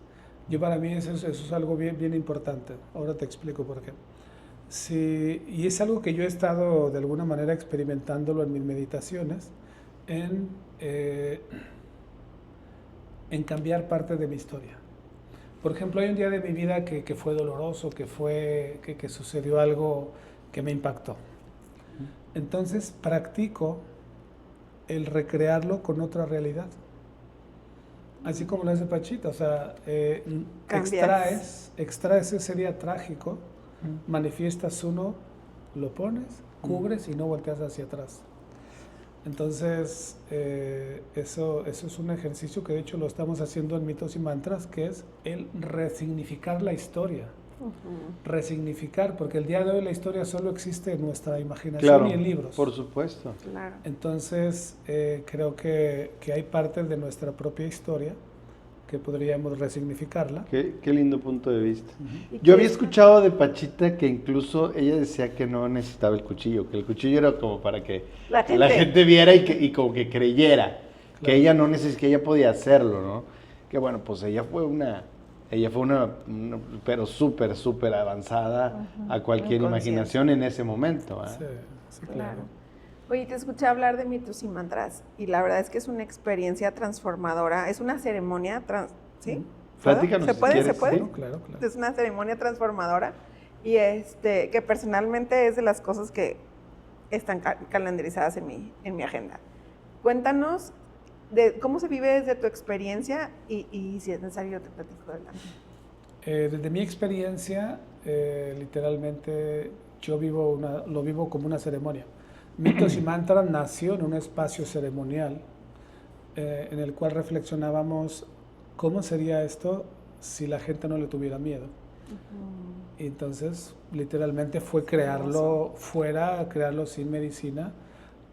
Para mí eso es algo bien importante. Ahora te explico por qué. Sí, y es algo que yo he estado de alguna manera experimentándolo en mis meditaciones, en cambiar parte de mi historia. Por ejemplo, hay un día de mi vida que fue doloroso, que sucedió algo que me impactó. Entonces practico el recrearlo con otra realidad. Así como lo hace Pachita, o sea, extraes ese día trágico, manifiestas uno, lo pones, cubres y no volteas hacia atrás. Entonces, eso es un ejercicio que de hecho lo estamos haciendo en Mitos y Mantras, que es el resignificar la historia. Resignificar, porque el día de hoy la historia solo existe en nuestra imaginación Claro, y en libros. por supuesto. Claro. Entonces, creo que hay partes de nuestra propia historia que podríamos resignificarla. Qué lindo punto de vista. ¿Y Yo qué había es? escuchado de Pachita que incluso ella decía que no necesitaba el cuchillo, que el cuchillo era como para que La la gente. gente viera y como que creyera que Claro. ella no que ella podía hacerlo, ¿no? Que bueno, pues ella fue una pero súper avanzada a cualquier Muy imaginación en ese momento. ¿Eh? Sí, Claro. claro. Oye, te escuché hablar de mitos y mantras y la verdad es que es una experiencia transformadora, es una ceremonia, ¿sí? ¿Puedo? Platícanos ¿Se si puede? quieres, ¿Se puede? sí. Claro. Es una ceremonia transformadora y que personalmente es de las cosas que están calendarizadas en mi agenda. Cuéntanos de cómo se vive desde tu experiencia y si es necesario te platico adelante. Desde mi experiencia, literalmente yo lo vivo como una ceremonia. Mitos y Mantras nació en un espacio ceremonial en el cual reflexionábamos cómo sería esto si la gente no le tuviera miedo. Y entonces, literalmente fue crearlo fuera, crearlo sin medicina,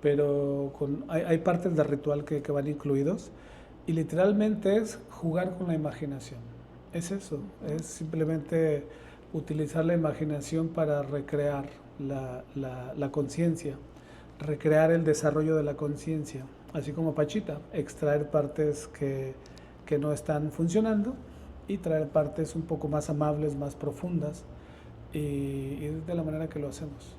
pero hay partes del ritual que van incluidos y literalmente es jugar con la imaginación. Es eso, es simplemente utilizar la imaginación para recrear la conciencia, recrear el desarrollo de la conciencia, así como Pachita, extraer partes que no están funcionando y traer partes un poco más amables, más profundas, y es de la manera que lo hacemos.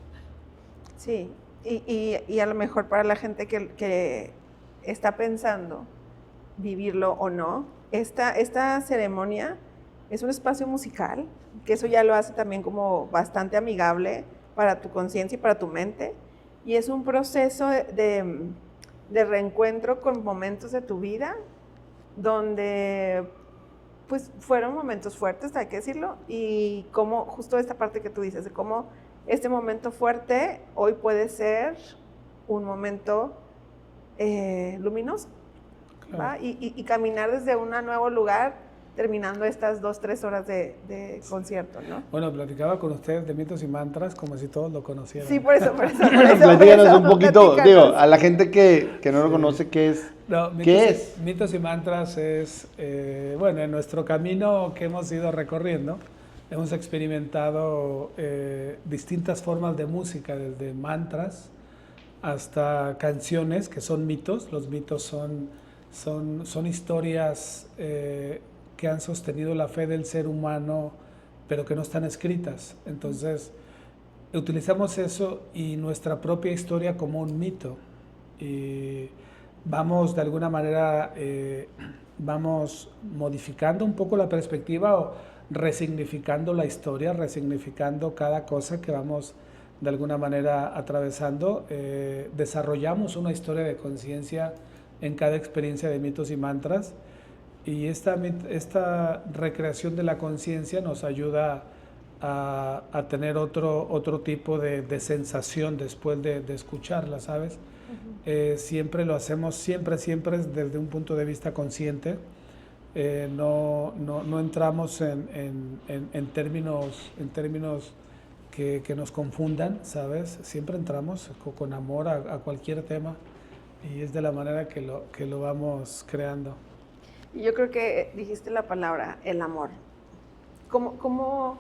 Sí, y a lo mejor para la gente que está pensando vivirlo o no, esta ceremonia es un espacio musical, que eso ya lo hace también como bastante amigable para tu conciencia y para tu mente, y es un proceso de reencuentro con momentos de tu vida donde pues fueron momentos fuertes, hay que decirlo, y como justo esta parte que tú dices, de cómo este momento fuerte hoy puede ser un momento luminoso, Claro. ¿va? Y caminar desde un nuevo lugar terminando estas 2-3 horas de concierto, ¿no? Bueno, platicaba con ustedes de Mitos y Mantras como si todos lo conocieran. Sí, por eso. Platícanos un poquito, platícanos. digo, a la gente que no lo conoce, ¿qué es? No, ¿Qué es? Mitos y Mantras es, bueno, en nuestro camino que hemos ido recorriendo, hemos experimentado distintas formas de música, desde mantras hasta canciones que son mitos. Los mitos son historias que han sostenido la fe del ser humano, pero que no están escritas. Entonces, utilizamos eso y nuestra propia historia como un mito. Y vamos de alguna manera, vamos modificando un poco la perspectiva o resignificando la historia, resignificando cada cosa que vamos de alguna manera atravesando. Desarrollamos una historia de conciencia en cada experiencia de mitos y mantras. Y esta recreación de la conciencia nos ayuda a tener otro tipo de sensación después de escucharla, ¿sabes? Siempre lo hacemos, siempre desde un punto de vista consciente. No entramos en términos que nos confundan, ¿sabes? Siempre entramos con amor a cualquier tema y es de la manera que lo vamos creando. Y yo creo que dijiste la palabra, el amor. ¿Cómo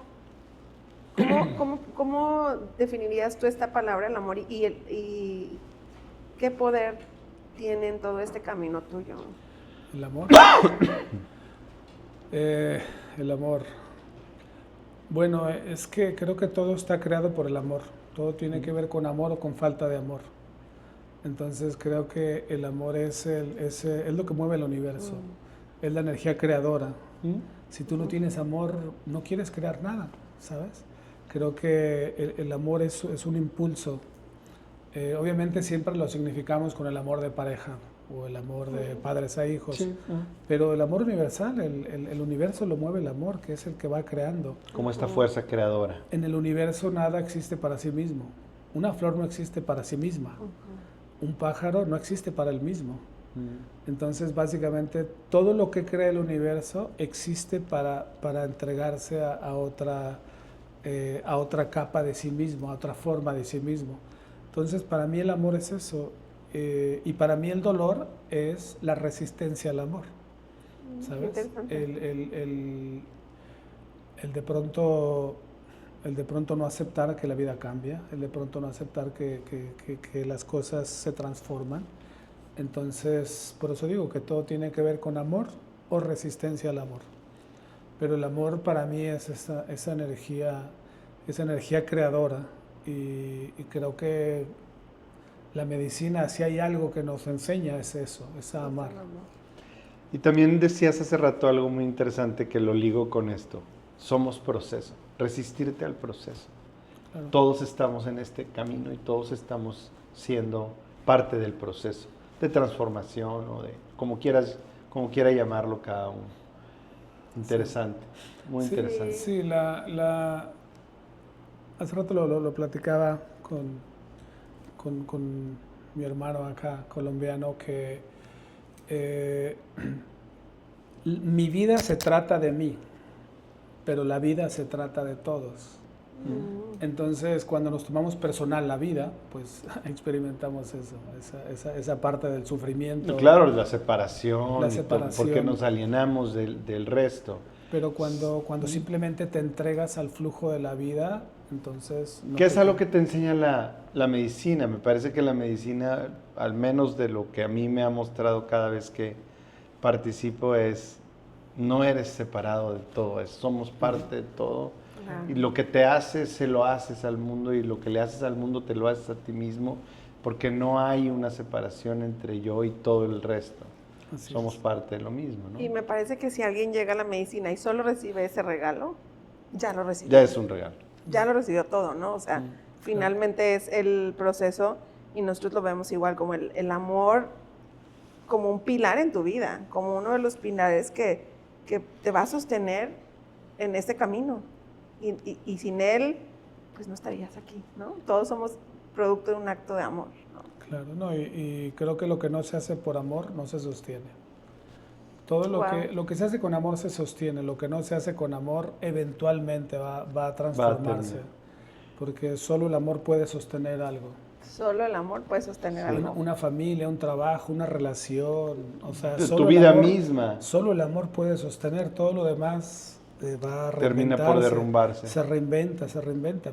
definirías tú esta palabra, el amor, y qué poder tiene en todo este camino tuyo? El amor. El amor. Bueno, es que creo que todo está creado por el amor. Todo tiene que ver con amor o con falta de amor. Entonces creo que el amor es lo que mueve el universo. Es la energía creadora. Si tú no tienes amor, no quieres crear nada, ¿sabes? Creo que el amor es un impulso. Obviamente siempre lo significamos con el amor de pareja o el amor de padres a hijos, sí. Pero el amor universal, el universo lo mueve el amor, que es el que va creando. Como esta fuerza creadora. En el universo nada existe para sí mismo. Una flor no existe para sí misma. Un pájaro no existe para él mismo. Entonces, básicamente, todo lo que crea el universo existe para entregarse a otra capa de sí mismo, a otra forma de sí mismo. Entonces, para mí el amor es eso. Y para mí el dolor es la resistencia al amor. ¿Sabes? El de pronto no aceptar que la vida cambia, el de pronto no aceptar que las cosas se transforman. Entonces, por eso digo que todo tiene que ver con amor o resistencia al amor. Pero el amor para mí es esa energía creadora y creo que la medicina, si hay algo que nos enseña, es eso, es a amar. Y también decías hace rato algo muy interesante que lo ligo con esto. Somos proceso, resistirte al proceso. Claro. Todos estamos en este camino y todos estamos siendo parte del proceso de transformación o de como quiera llamarlo cada uno. Interesante, sí. Muy interesante. Sí, hace rato lo platicaba con mi hermano acá, colombiano, que mi vida se trata de mí, pero la vida se trata de todos. Entonces, cuando nos tomamos personal la vida, pues experimentamos eso, esa parte del sufrimiento. Claro, la separación. Porque nos alienamos del resto. Pero cuando simplemente te entregas al flujo de la vida, entonces... ¿Qué es algo que te enseña la medicina? Me parece que la medicina, al menos de lo que a mí me ha mostrado cada vez que participo, no eres separado de todo, somos parte de todo. Y lo que te haces, se lo haces al mundo, y lo que le haces al mundo te lo haces a ti mismo, porque no hay una separación entre yo y todo el resto. Así somos parte de lo mismo, ¿no? Y me parece que si alguien llega a la medicina y solo recibe ese regalo, ya lo recibió. Ya es un regalo. Ya lo recibió todo, ¿no? O sea, finalmente es el proceso, y nosotros lo vemos igual como el amor, como un pilar en tu vida, como uno de los pilares que te va a sostener en este camino. Y sin él, pues no estarías aquí, ¿no? Todos somos producto de un acto de amor, ¿no? Claro, no, y creo que lo que no se hace por amor no se sostiene. Todo lo que se hace con amor se sostiene, lo que no se hace con amor eventualmente va a transformarse, porque solo el amor puede sostener algo. Solo el amor puede sostener algo. Una familia, un trabajo, una relación, o sea, tu vida misma. Solo el amor puede sostener, todo lo demás va a termina por derrumbarse. Se reinventa,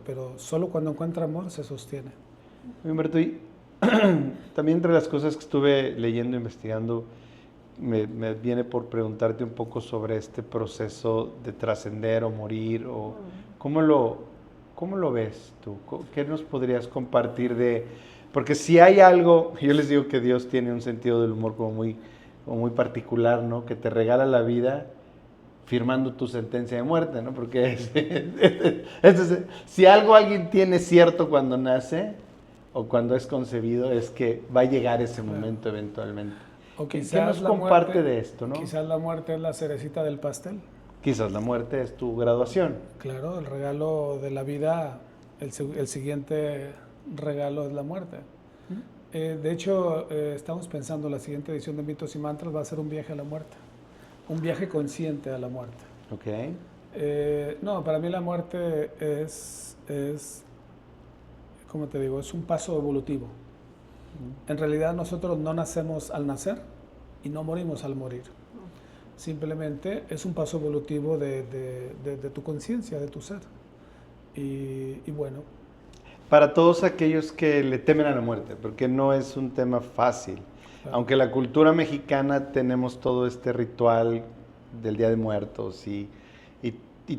pero solo cuando encuentra amor se sostiene. Humberto, y también entre las cosas que estuve leyendo, investigando, me viene por preguntarte un poco sobre este proceso de trascender o morir, o cómo ¿Cómo lo ves tú? ¿Qué nos podrías compartir de...? Porque si hay algo, yo les digo que Dios tiene un sentido del humor como muy particular, ¿no? Que te regala la vida firmando tu sentencia de muerte, ¿no? Porque si algo alguien tiene cierto cuando nace o cuando es concebido, es que va a llegar ese momento eventualmente. O ¿Qué quizás nos la comparte muerte, de esto, no? Quizás la muerte es la cerecita del pastel. Quizás la muerte es tu graduación. Claro, el regalo de la vida, el siguiente regalo es la muerte. De hecho, estamos pensando la siguiente edición de Mitos y Mantras va a ser un viaje a la muerte, un viaje consciente a la muerte. Ok. No, para mí la muerte es, como te digo, es un paso evolutivo. En realidad nosotros no nacemos al nacer y no morimos al morir. Simplemente es un paso evolutivo de tu conciencia, de tu ser. Y bueno. Para todos aquellos que le temen a la muerte, porque no es un tema fácil. Claro. Aunque la cultura mexicana tenemos todo este ritual del Día de Muertos y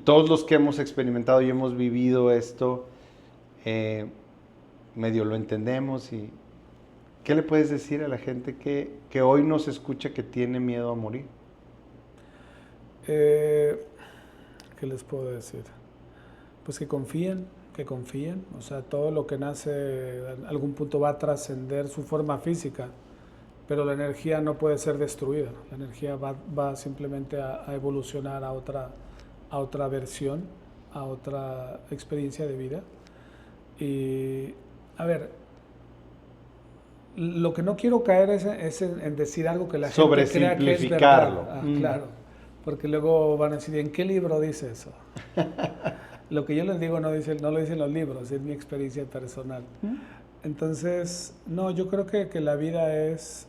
todos los que hemos experimentado y hemos vivido esto, medio lo entendemos. Y ¿qué le puedes decir a la gente que hoy nos escucha que tiene miedo a morir? ¿Qué les puedo decir? Pues que confíen, o sea, todo lo que nace en algún punto va a trascender su forma física, pero la energía no puede ser destruida, la energía va simplemente a evolucionar a otra versión, a otra experiencia de vida. Y, a ver, lo que no quiero caer es en decir algo que la gente crea que es verdad. Claro, porque luego van a decir, ¿en qué libro dice eso? Lo que yo les digo no lo dicen los libros, es mi experiencia personal. Entonces, no, yo creo que la vida es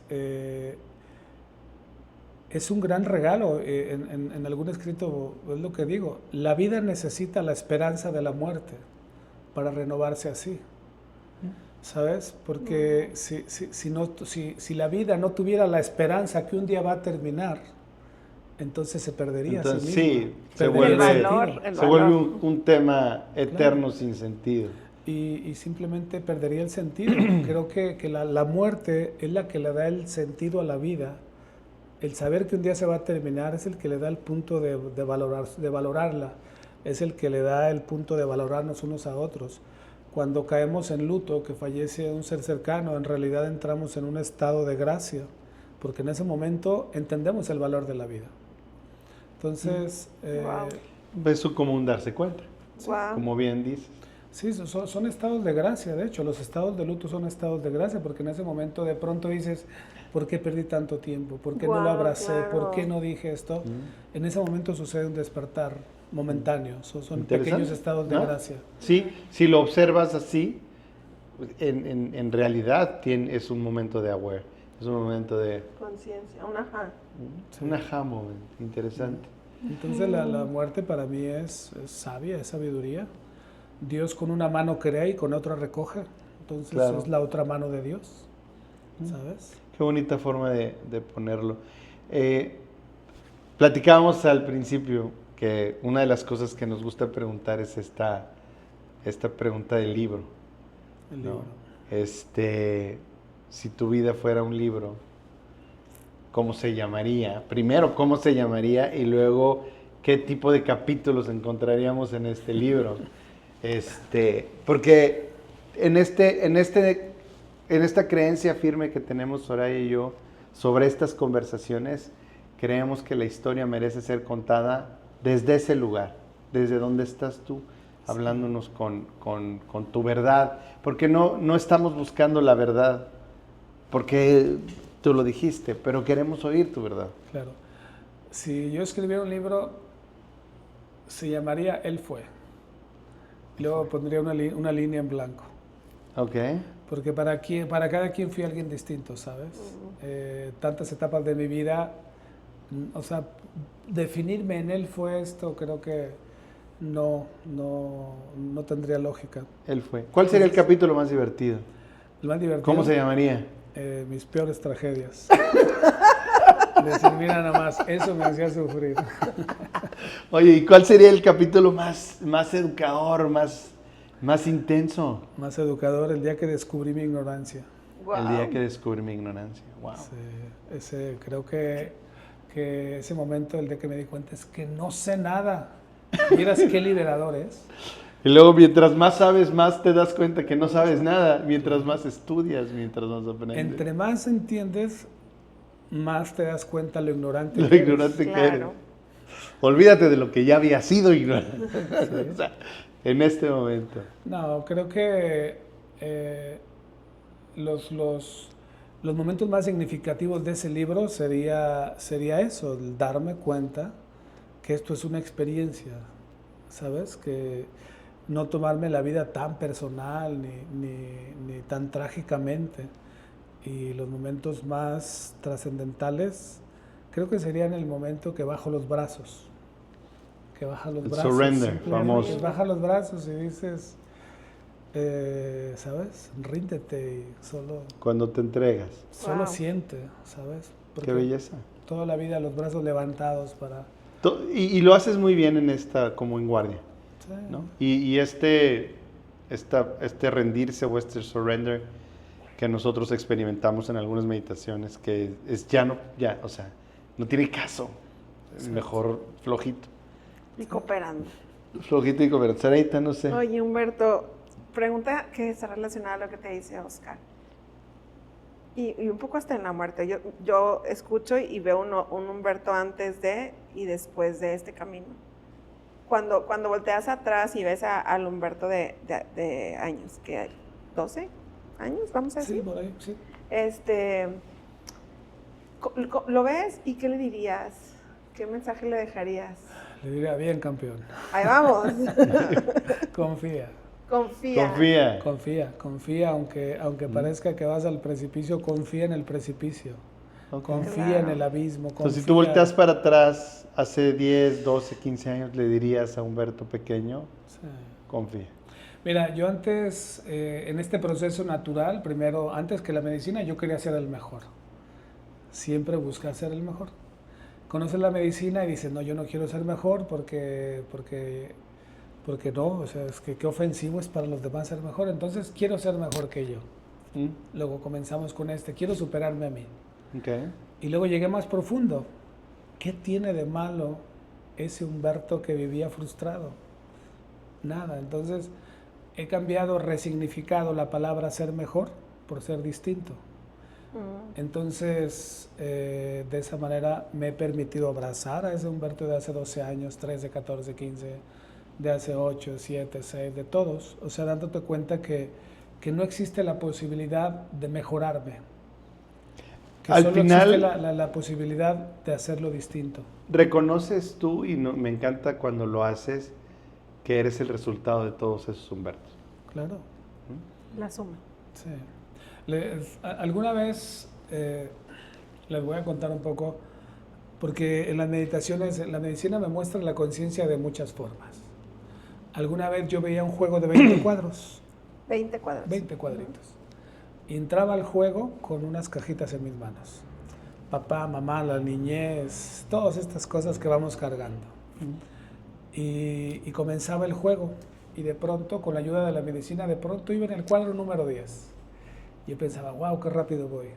un gran regalo. En algún escrito es lo que digo, la vida necesita la esperanza de la muerte para renovarse así. ¿Sabes? Porque si la vida no tuviera la esperanza que un día va a terminar, entonces se perdería. Entonces, sí, se vuelve valor. un tema eterno, claro, sin sentido. Y simplemente perdería el sentido. Creo que la muerte es la que le da el sentido a la vida. El saber que un día se va a terminar es el que le da el punto de valorarla. Es el que le da el punto de valorarnos unos a otros. Cuando caemos en luto, que fallece un ser cercano, en realidad entramos en un estado de gracia, porque en ese momento entendemos el valor de la vida. Entonces... Eso como un darse cuenta, Wow. como bien dices. Sí, son estados de gracia, de hecho, los estados de luto son estados de gracia, porque en ese momento de pronto dices, ¿por qué perdí tanto tiempo? ¿Por qué no lo abracé? Claro. ¿Por qué no dije esto? En ese momento sucede un despertar momentáneo, son pequeños estados de gracia. Sí, si lo observas así, en realidad es un momento de aware, es un momento de... Conciencia, un ajá. Un aha moment, interesante. Entonces la muerte para mí es sabia, es sabiduría. Dios con una mano crea y con otra recoge. Entonces claro, es la otra mano de Dios, ¿sabes? Qué bonita forma de ponerlo. Platicábamos al principio que una de las cosas que nos gusta preguntar es esta pregunta del libro. El libro. Si tu vida fuera un libro, ¿cómo se llamaría? Primero, ¿cómo se llamaría? Y luego, ¿qué tipo de capítulos encontraríamos en este libro? Porque en esta creencia firme que tenemos Soraya y yo sobre estas conversaciones, creemos que la historia merece ser contada desde ese lugar, desde donde estás tú, hablándonos con tu verdad, porque no estamos buscando la verdad, porque tú lo dijiste, pero queremos oír tu verdad. Claro. Si yo escribiera un libro, se llamaría Él fue. Luego pondría una línea en blanco. Ok. Porque para cada quien fui alguien distinto, ¿sabes? Tantas etapas de mi vida, o sea, definirme en Él fue esto, creo que no tendría lógica. Él fue. ¿Cuál sería el capítulo más divertido? El más divertido. ¿Cómo se llamaría? Mis peores tragedias. Decir, mira nada más, eso me hacía sufrir. Oye, ¿y cuál sería el capítulo más educador, más Más intenso. más educador, el día que descubrí mi ignorancia. El día que descubrí mi ignorancia. Wow. Creo que ese momento, el de que me di cuenta, es que no sé nada. Miras qué liberador es. Y luego, mientras más sabes, más te das cuenta que no sabes nada. Mientras más estudias, mientras más aprendes. Entre más entiendes, más te das cuenta lo ignorante Lo que eres. ignorante que eres. Claro. Olvídate de lo que ya había sido ignorante. Sí. O sea, en este momento. No, creo que los momentos más significativos de ese libro sería eso, el darme cuenta que esto es una experiencia, ¿sabes? Que no tomarme la vida tan personal ni tan trágicamente. Y los momentos más trascendentales creo que serían el momento que bajo los brazos. Que baja los El brazos. surrender, simplemente famoso. baja los brazos y dices, ¿sabes? Ríndete y solo Cuando te entregas. Wow. siente, ¿sabes? Qué belleza. Toda la vida los brazos levantados para... Y lo haces muy bien en esta, como en guardia, Sí. ¿no? Y este rendirse o este surrender que nosotros experimentamos en algunas meditaciones, que es o sea, no tiene caso. Mejor flojito. Y cooperando. Flojito y conversadita, no sé. Oye, Humberto, pregunta que está relacionada a lo que te dice Oscar. Y un poco hasta en la muerte. Yo escucho y veo un Humberto antes de y después de este camino. Cuando volteas atrás y ves al Humberto de años, que hay 12 años, vamos a decir. Sí, por ahí, sí. ¿Lo ves y qué le dirías? ¿Qué mensaje le dejarías? Le diría, bien, campeón. Ahí vamos. Confía. Confía. Aunque parezca que vas al precipicio, confía en el precipicio. Ok. Confía Claro. en el abismo. Entonces, si confía. tú volteas para atrás, hace 10, 12, 15 años, le dirías a Humberto pequeño, Sí. confía. Mira, yo antes, en este proceso natural, primero, antes que la medicina, yo quería ser el mejor. Siempre busqué ser el mejor. Conoces la medicina y dices, no, yo no quiero ser mejor porque no, o sea, es que qué ofensivo es para los demás ser mejor, entonces quiero ser mejor que yo. Luego comenzamos con quiero superarme a mí. Okay. Y luego llegué más profundo. ¿Qué tiene de malo ese Humberto que vivía frustrado? Nada, entonces he cambiado, resignificado la palabra ser mejor por ser distinto. Entonces, de esa manera me he permitido abrazar a ese Humberto de hace 12 años, 13, 14, 15, de hace 8, 7, 6, de todos. O sea, dándote cuenta que no existe la posibilidad de mejorarme. Que Al solo final, existe la posibilidad de hacerlo distinto. reconoces tú, y me encanta cuando lo haces, que eres el resultado de todos esos Humbertos. Claro. La suma. Sí. Alguna vez les voy a contar un poco, porque en las meditaciones, la medicina me muestra la conciencia de muchas formas. Alguna vez yo veía un juego de 20 cuadros. 20 cuadros. 20 cuadritos. Y entraba al juego con unas cajitas en mis manos. Papá, mamá, la niñez, todas estas cosas que vamos cargando. Y comenzaba el juego. Y de pronto, con la ayuda de la medicina, de pronto iba en el cuadro número 10. Y yo pensaba, wow, qué rápido voy.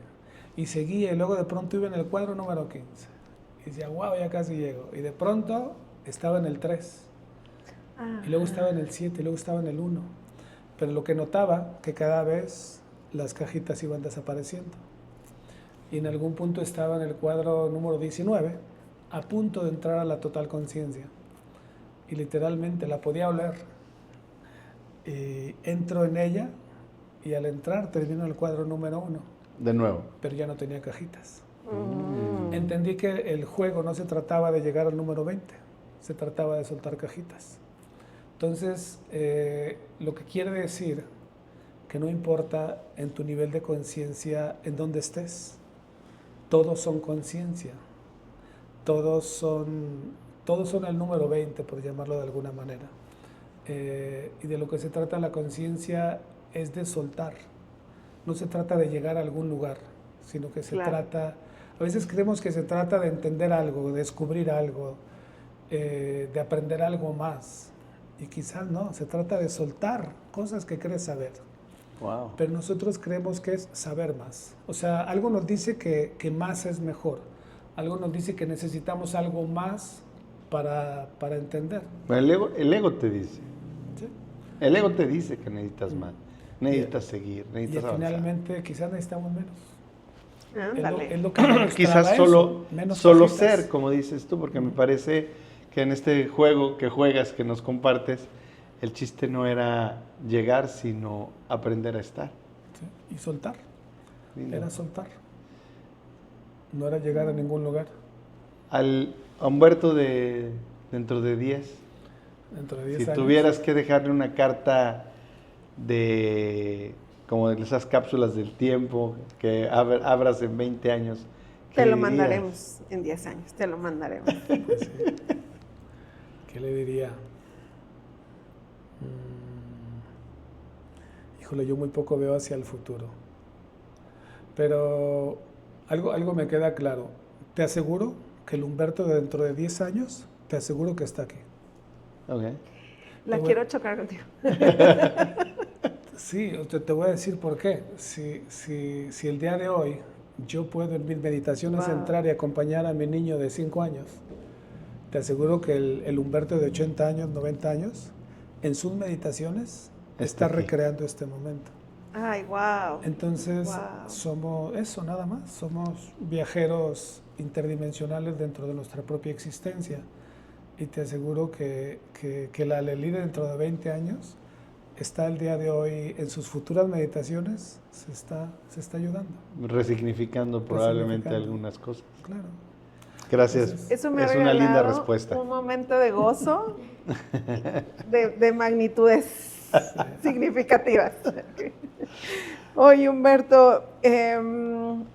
Y seguía, y luego de pronto iba en el cuadro número 15. Y decía, wow, ya casi llego. Y de pronto estaba en el 3. Y luego estaba en el 7, y luego estaba en el 1. Pero lo que notaba, que cada vez las cajitas iban desapareciendo. Y en algún punto estaba en el cuadro número 19, a punto de entrar a la total conciencia. Y literalmente la podía oler. Y entro en ella, y al entrar termino el cuadro número 1. De nuevo. Pero ya no tenía cajitas. Entendí que el juego no se trataba de llegar al número 20, se trataba de soltar cajitas. Entonces, lo que quiere decir que no importa en tu nivel de conciencia en dónde estés, todos son conciencia, todos son el número 20, por llamarlo de alguna manera. Y de lo que se trata la conciencia es de soltar. No se trata de llegar a algún lugar, sino que se trata... A veces creemos que se trata de entender algo, de descubrir algo, de aprender algo más. Y quizás no, se trata de soltar cosas que crees saber. Wow. Pero nosotros creemos que es saber más. O sea, algo nos dice que más es mejor. Algo nos dice que necesitamos algo más para entender. Bueno, el ego te dice. ¿Sí? El ego te dice que necesitas más. Necesitas seguir, Y necesitas avanzar. finalmente quizás necesitamos menos. Ándale. Es lo que me gustaba Quizás eso, solo menos solo cositas. ser, como dices tú, porque me parece que en este juego que juegas, que nos compartes, el chiste no era llegar, sino aprender a estar. Sí, y soltar. Lindo. Era soltar. No era llegar a ningún lugar. A Humberto de dentro de 10, Dentro de 10 si años. tuvieras que dejarle una carta de como de esas cápsulas del tiempo que abras en 20 años, ¿qué Te lo dirías? mandaremos en 10 años, te lo mandaremos. Pues sí. ¿Qué le diría? Híjole, yo muy poco veo hacia el futuro. Pero algo me queda claro. Te aseguro que el Humberto de dentro de 10 años, te aseguro que está aquí. Ok. La Te voy- quiero chocar contigo. Sí, te voy a decir por qué. Si el día de hoy yo puedo en mis meditaciones Wow. entrar y acompañar a mi niño de 5 años, te aseguro que el Humberto de 80 años, 90 años, en sus meditaciones está aquí. recreando este momento. Ay, wow. Entonces, Wow. somos eso nada más, somos viajeros interdimensionales dentro de nuestra propia existencia. Y te aseguro que la Lelí dentro de 20 años está el día de hoy en sus futuras meditaciones, se está ayudando. Resignificando probablemente Resignificando. algunas cosas. Claro. Gracias. Entonces, Eso me ha Es una linda regalado respuesta. un momento de gozo de magnitudes significativas. Oye, Humberto, en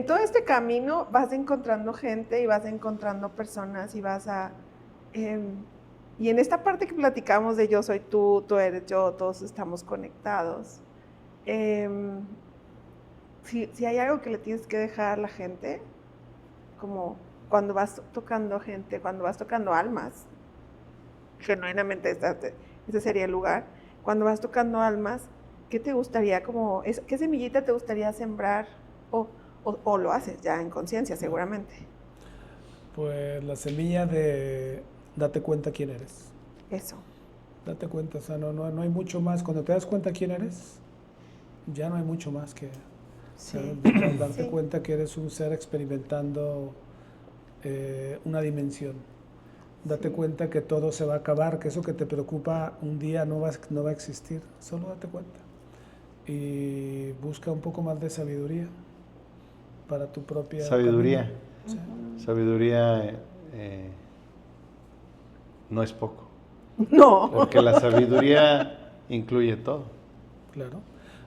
todo este camino vas encontrando gente y vas encontrando personas y vas a... y en esta parte que platicamos de yo soy tú eres yo, todos estamos conectados. Si hay algo que le tienes que dejar a la gente, como cuando vas tocando gente, cuando vas tocando almas, genuinamente ese sería el lugar, cuando vas tocando almas, ¿qué te gustaría qué semillita te gustaría sembrar o lo haces ya en conciencia seguramente? Pues la semilla de date cuenta quién eres. Eso. Date cuenta, o sea, no hay mucho más. Cuando te das cuenta quién eres, ya no hay mucho más que Sí. darte Sí. cuenta que eres un ser experimentando una dimensión. Date cuenta que todo se va a acabar, que eso que te preocupa un día no va a existir. Solo date cuenta. Y busca un poco más de sabiduría para tu propia Sabiduría. camino. Sí. Sabiduría no es poco. No. Porque la sabiduría incluye todo. Claro.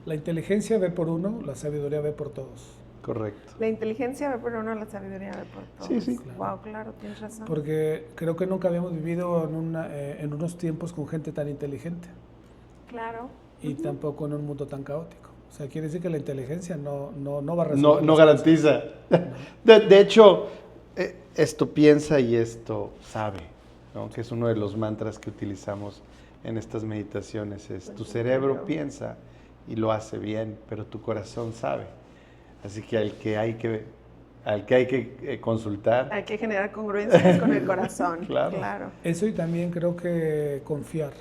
La inteligencia ve por uno, la sabiduría ve por todos. Correcto. La inteligencia ve por uno, la sabiduría ve por todos. Sí, sí. Claro. Wow, claro, tienes razón. Porque creo que nunca habíamos vivido en unos tiempos con gente tan inteligente Claro. y tampoco en un mundo tan caótico. O sea, quiere decir que la inteligencia no va a resolver No las cosas. garantiza. De hecho, esto piensa y esto sabe, ¿no? Que es uno de los mantras que utilizamos en estas meditaciones. Es tu cerebro piensa y lo hace bien, pero tu corazón sabe. Así que al que hay que consultar. Hay que generar congruencias con el corazón. Claro. Eso, y también creo que confiar.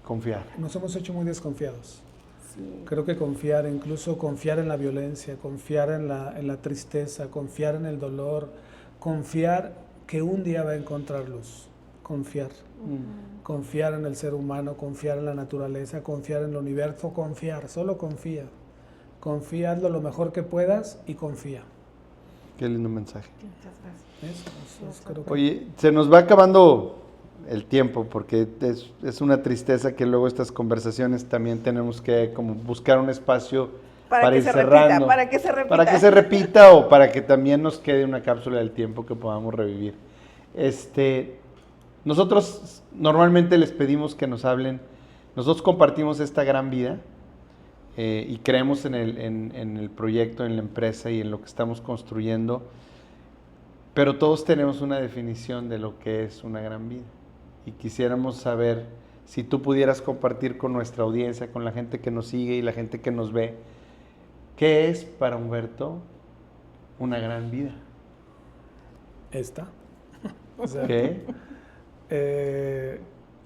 Confiar. Nos hemos hecho muy desconfiados. Sí. Creo que incluso confiar en la violencia, confiar en la tristeza, confiar en el dolor, confiar que un día va a encontrar luz, confiar. Confiar en el ser humano, confiar en la naturaleza, confiar en el universo, solo confía. Confía, hazlo lo mejor que puedas y confía. Qué lindo mensaje. Muchas gracias. Eso creo que... Oye, se nos va acabando el tiempo porque es una tristeza que luego estas conversaciones también tenemos que como buscar un espacio para ir cerrando. Para que se repita. Para que se repita o para que también nos quede una cápsula del tiempo que podamos revivir. Nosotros normalmente les pedimos que nos hablen. Nosotros compartimos esta gran vida y creemos en el proyecto, en la empresa y en lo que estamos construyendo, pero todos tenemos una definición de lo que es una gran vida y quisiéramos saber si tú pudieras compartir con nuestra audiencia, con la gente que nos sigue y la gente que nos ve, ¿qué es para Humberto una gran vida? Esta. O sea, ¿Qué?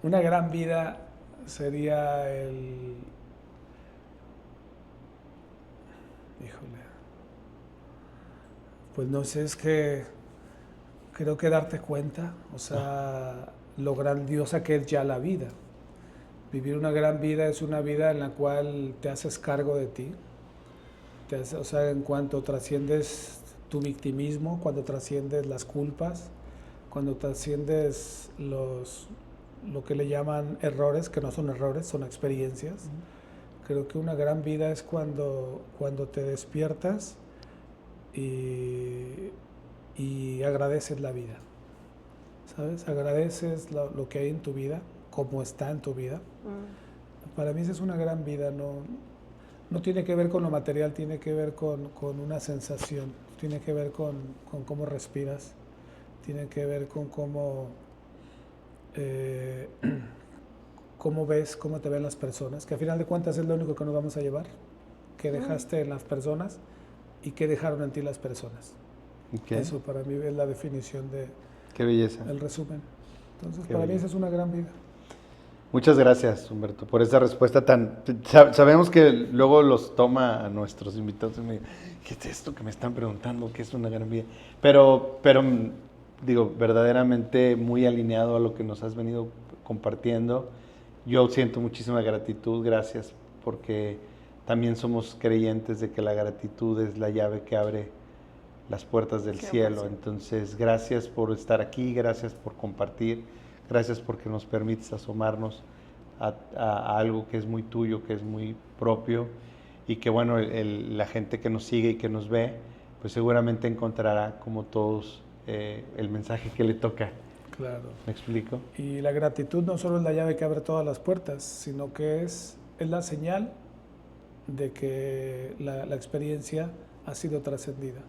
una gran vida sería el... Híjole. Pues no sé, es que creo que darte cuenta, o sea, lo grandiosa que es ya la vida. Vivir una gran vida es una vida en la cual te haces cargo de ti. O sea, en cuanto trasciendes tu victimismo, cuando trasciendes las culpas, cuando trasciendes lo que le llaman errores, que no son errores, son experiencias. Creo que una gran vida es cuando te despiertas y agradeces la vida, ¿sabes? Agradeces lo que hay en tu vida, cómo está en tu vida. Para mí esa es una gran vida, no tiene que ver con lo material, tiene que ver con una sensación, tiene que ver con cómo respiras, tiene que ver con cómo ves, cómo te ven las personas, que a final de cuentas es lo único que nos vamos a llevar, que dejaste en las personas y que dejaron en ti las personas. Okay. Eso para mí es la definición de... Qué belleza. El resumen. Entonces, Qué para bello. mí esa es una gran vida. Muchas gracias, Humberto, por esa respuesta tan... Sabemos que luego los toma a nuestros invitados y me dicen, ¿qué es esto que me están preguntando? ¿Qué es una gran vida? Pero digo, verdaderamente muy alineado a lo que nos has venido compartiendo. Yo siento muchísima gratitud, gracias, porque también somos creyentes de que la gratitud es la llave que abre las puertas del 100%. cielo. Entonces, gracias por estar aquí, gracias por compartir, gracias porque nos permites asomarnos a algo que es muy tuyo, que es muy propio, y que bueno, la gente que nos sigue y que nos ve, pues seguramente encontrará, como todos, el mensaje que le toca. Claro. ¿Me explico? Y la gratitud no solo es la llave que abre todas las puertas, sino que es la señal de que la experiencia ha sido trascendida.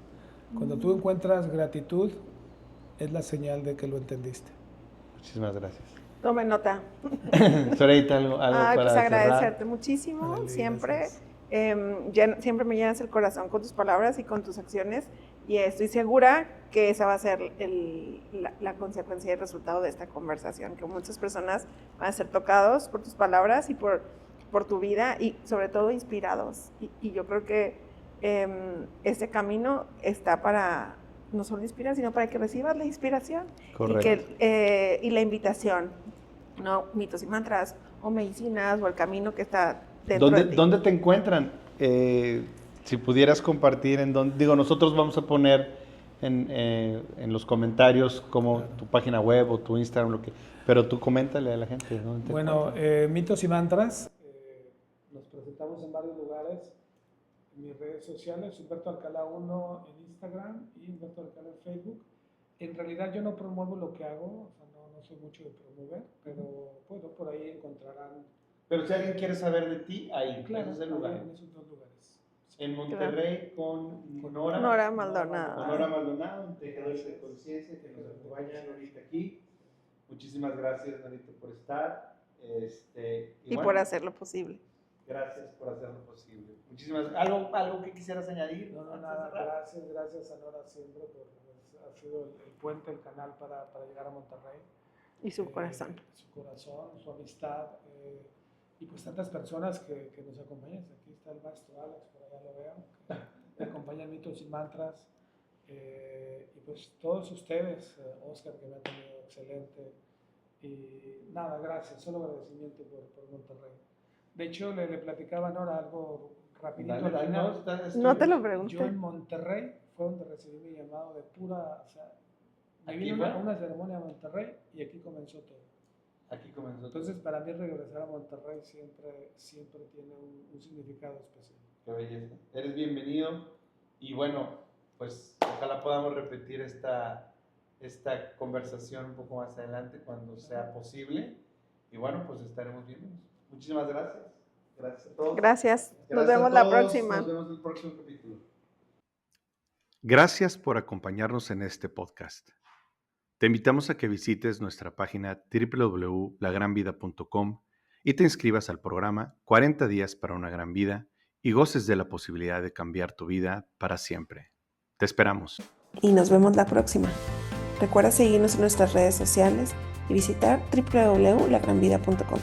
Cuando tú encuentras gratitud, es la señal de que lo entendiste. Muchísimas gracias. Tome nota. Zoraida, algo Ay, para pues agradecerte cerrar. muchísimo, Órale, siempre. gracias. Siempre me llenas el corazón con tus palabras y con tus acciones, y estoy segura que esa va a ser la consecuencia y el resultado de esta conversación, que muchas personas van a ser tocados por tus palabras y por tu vida, y sobre todo inspirados. Y yo creo que este camino está para no solo inspirar, sino para que recibas la inspiración. Correcto. Y la invitación, ¿no? Mitos y mantras, o medicinas, o el camino que está dentro de ti. ¿Dónde te encuentran? Si pudieras compartir en dónde, digo, nosotros vamos a poner en los comentarios como tu página web o tu Instagram, pero tú coméntale a la gente dónde te Bueno, encuentran. Mitos y Mantras, nos presentamos en varios lugares, en mis redes sociales, Humberto Alcalá 1 en Instagram y Humberto Alcalá en Facebook. En realidad yo no promuevo lo que hago, o sea, no soy mucho de promover, pero bueno, por ahí encontrarán. Pero si alguien quiere saber de ti, ahí, Claro, ese es el lugar. en esos dos lugares. En Monterrey con Nora. Nora Maldonado. Con Nora Maldonado, tejedores de conciencia, que nos acompañan ahorita aquí. Muchísimas gracias, Norita, por estar. Y bueno, por hacerlo posible. Gracias por hacerlo posible. Muchísimas gracias. ¿Algo que quisieras añadir? No, nada, gracias a Nora siempre por ha sido el puente, el canal para llegar a Monterrey. Y su corazón. Su corazón, su amistad, y pues tantas personas que nos acompañan. Aquí está el maestro Alex, por allá lo veo, que me acompaña en Mitos y Mantras, y pues todos ustedes, Oscar, que me ha tenido excelente, y nada, gracias, solo agradecimiento por Monterrey. De hecho, le platicaba a Nora algo rapidito al final. No te lo pregunté. Yo en Monterrey fue donde recibí mi llamado de pura, o sea, me ¿Aquí vine a fue? una ceremonia a Monterrey y aquí comenzó todo. Aquí comenzó. Entonces, para mí regresar a Monterrey siempre tiene un significado especial. Qué belleza. Eres bienvenido. Y bueno, pues ojalá podamos repetir esta conversación un poco más adelante cuando sea posible. Y bueno, pues estaremos viéndonos. Muchísimas gracias. Gracias a todos. Gracias. Nos Gracias a vemos la todos. próxima. Nos vemos en el próximo capítulo. Gracias por acompañarnos en este podcast. Te invitamos a que visites nuestra página www.lagranvida.com y te inscribas al programa 40 días para una gran vida y goces de la posibilidad de cambiar tu vida para siempre. Te esperamos. Y nos vemos la próxima. Recuerda seguirnos en nuestras redes sociales y visitar www.lagranvida.com.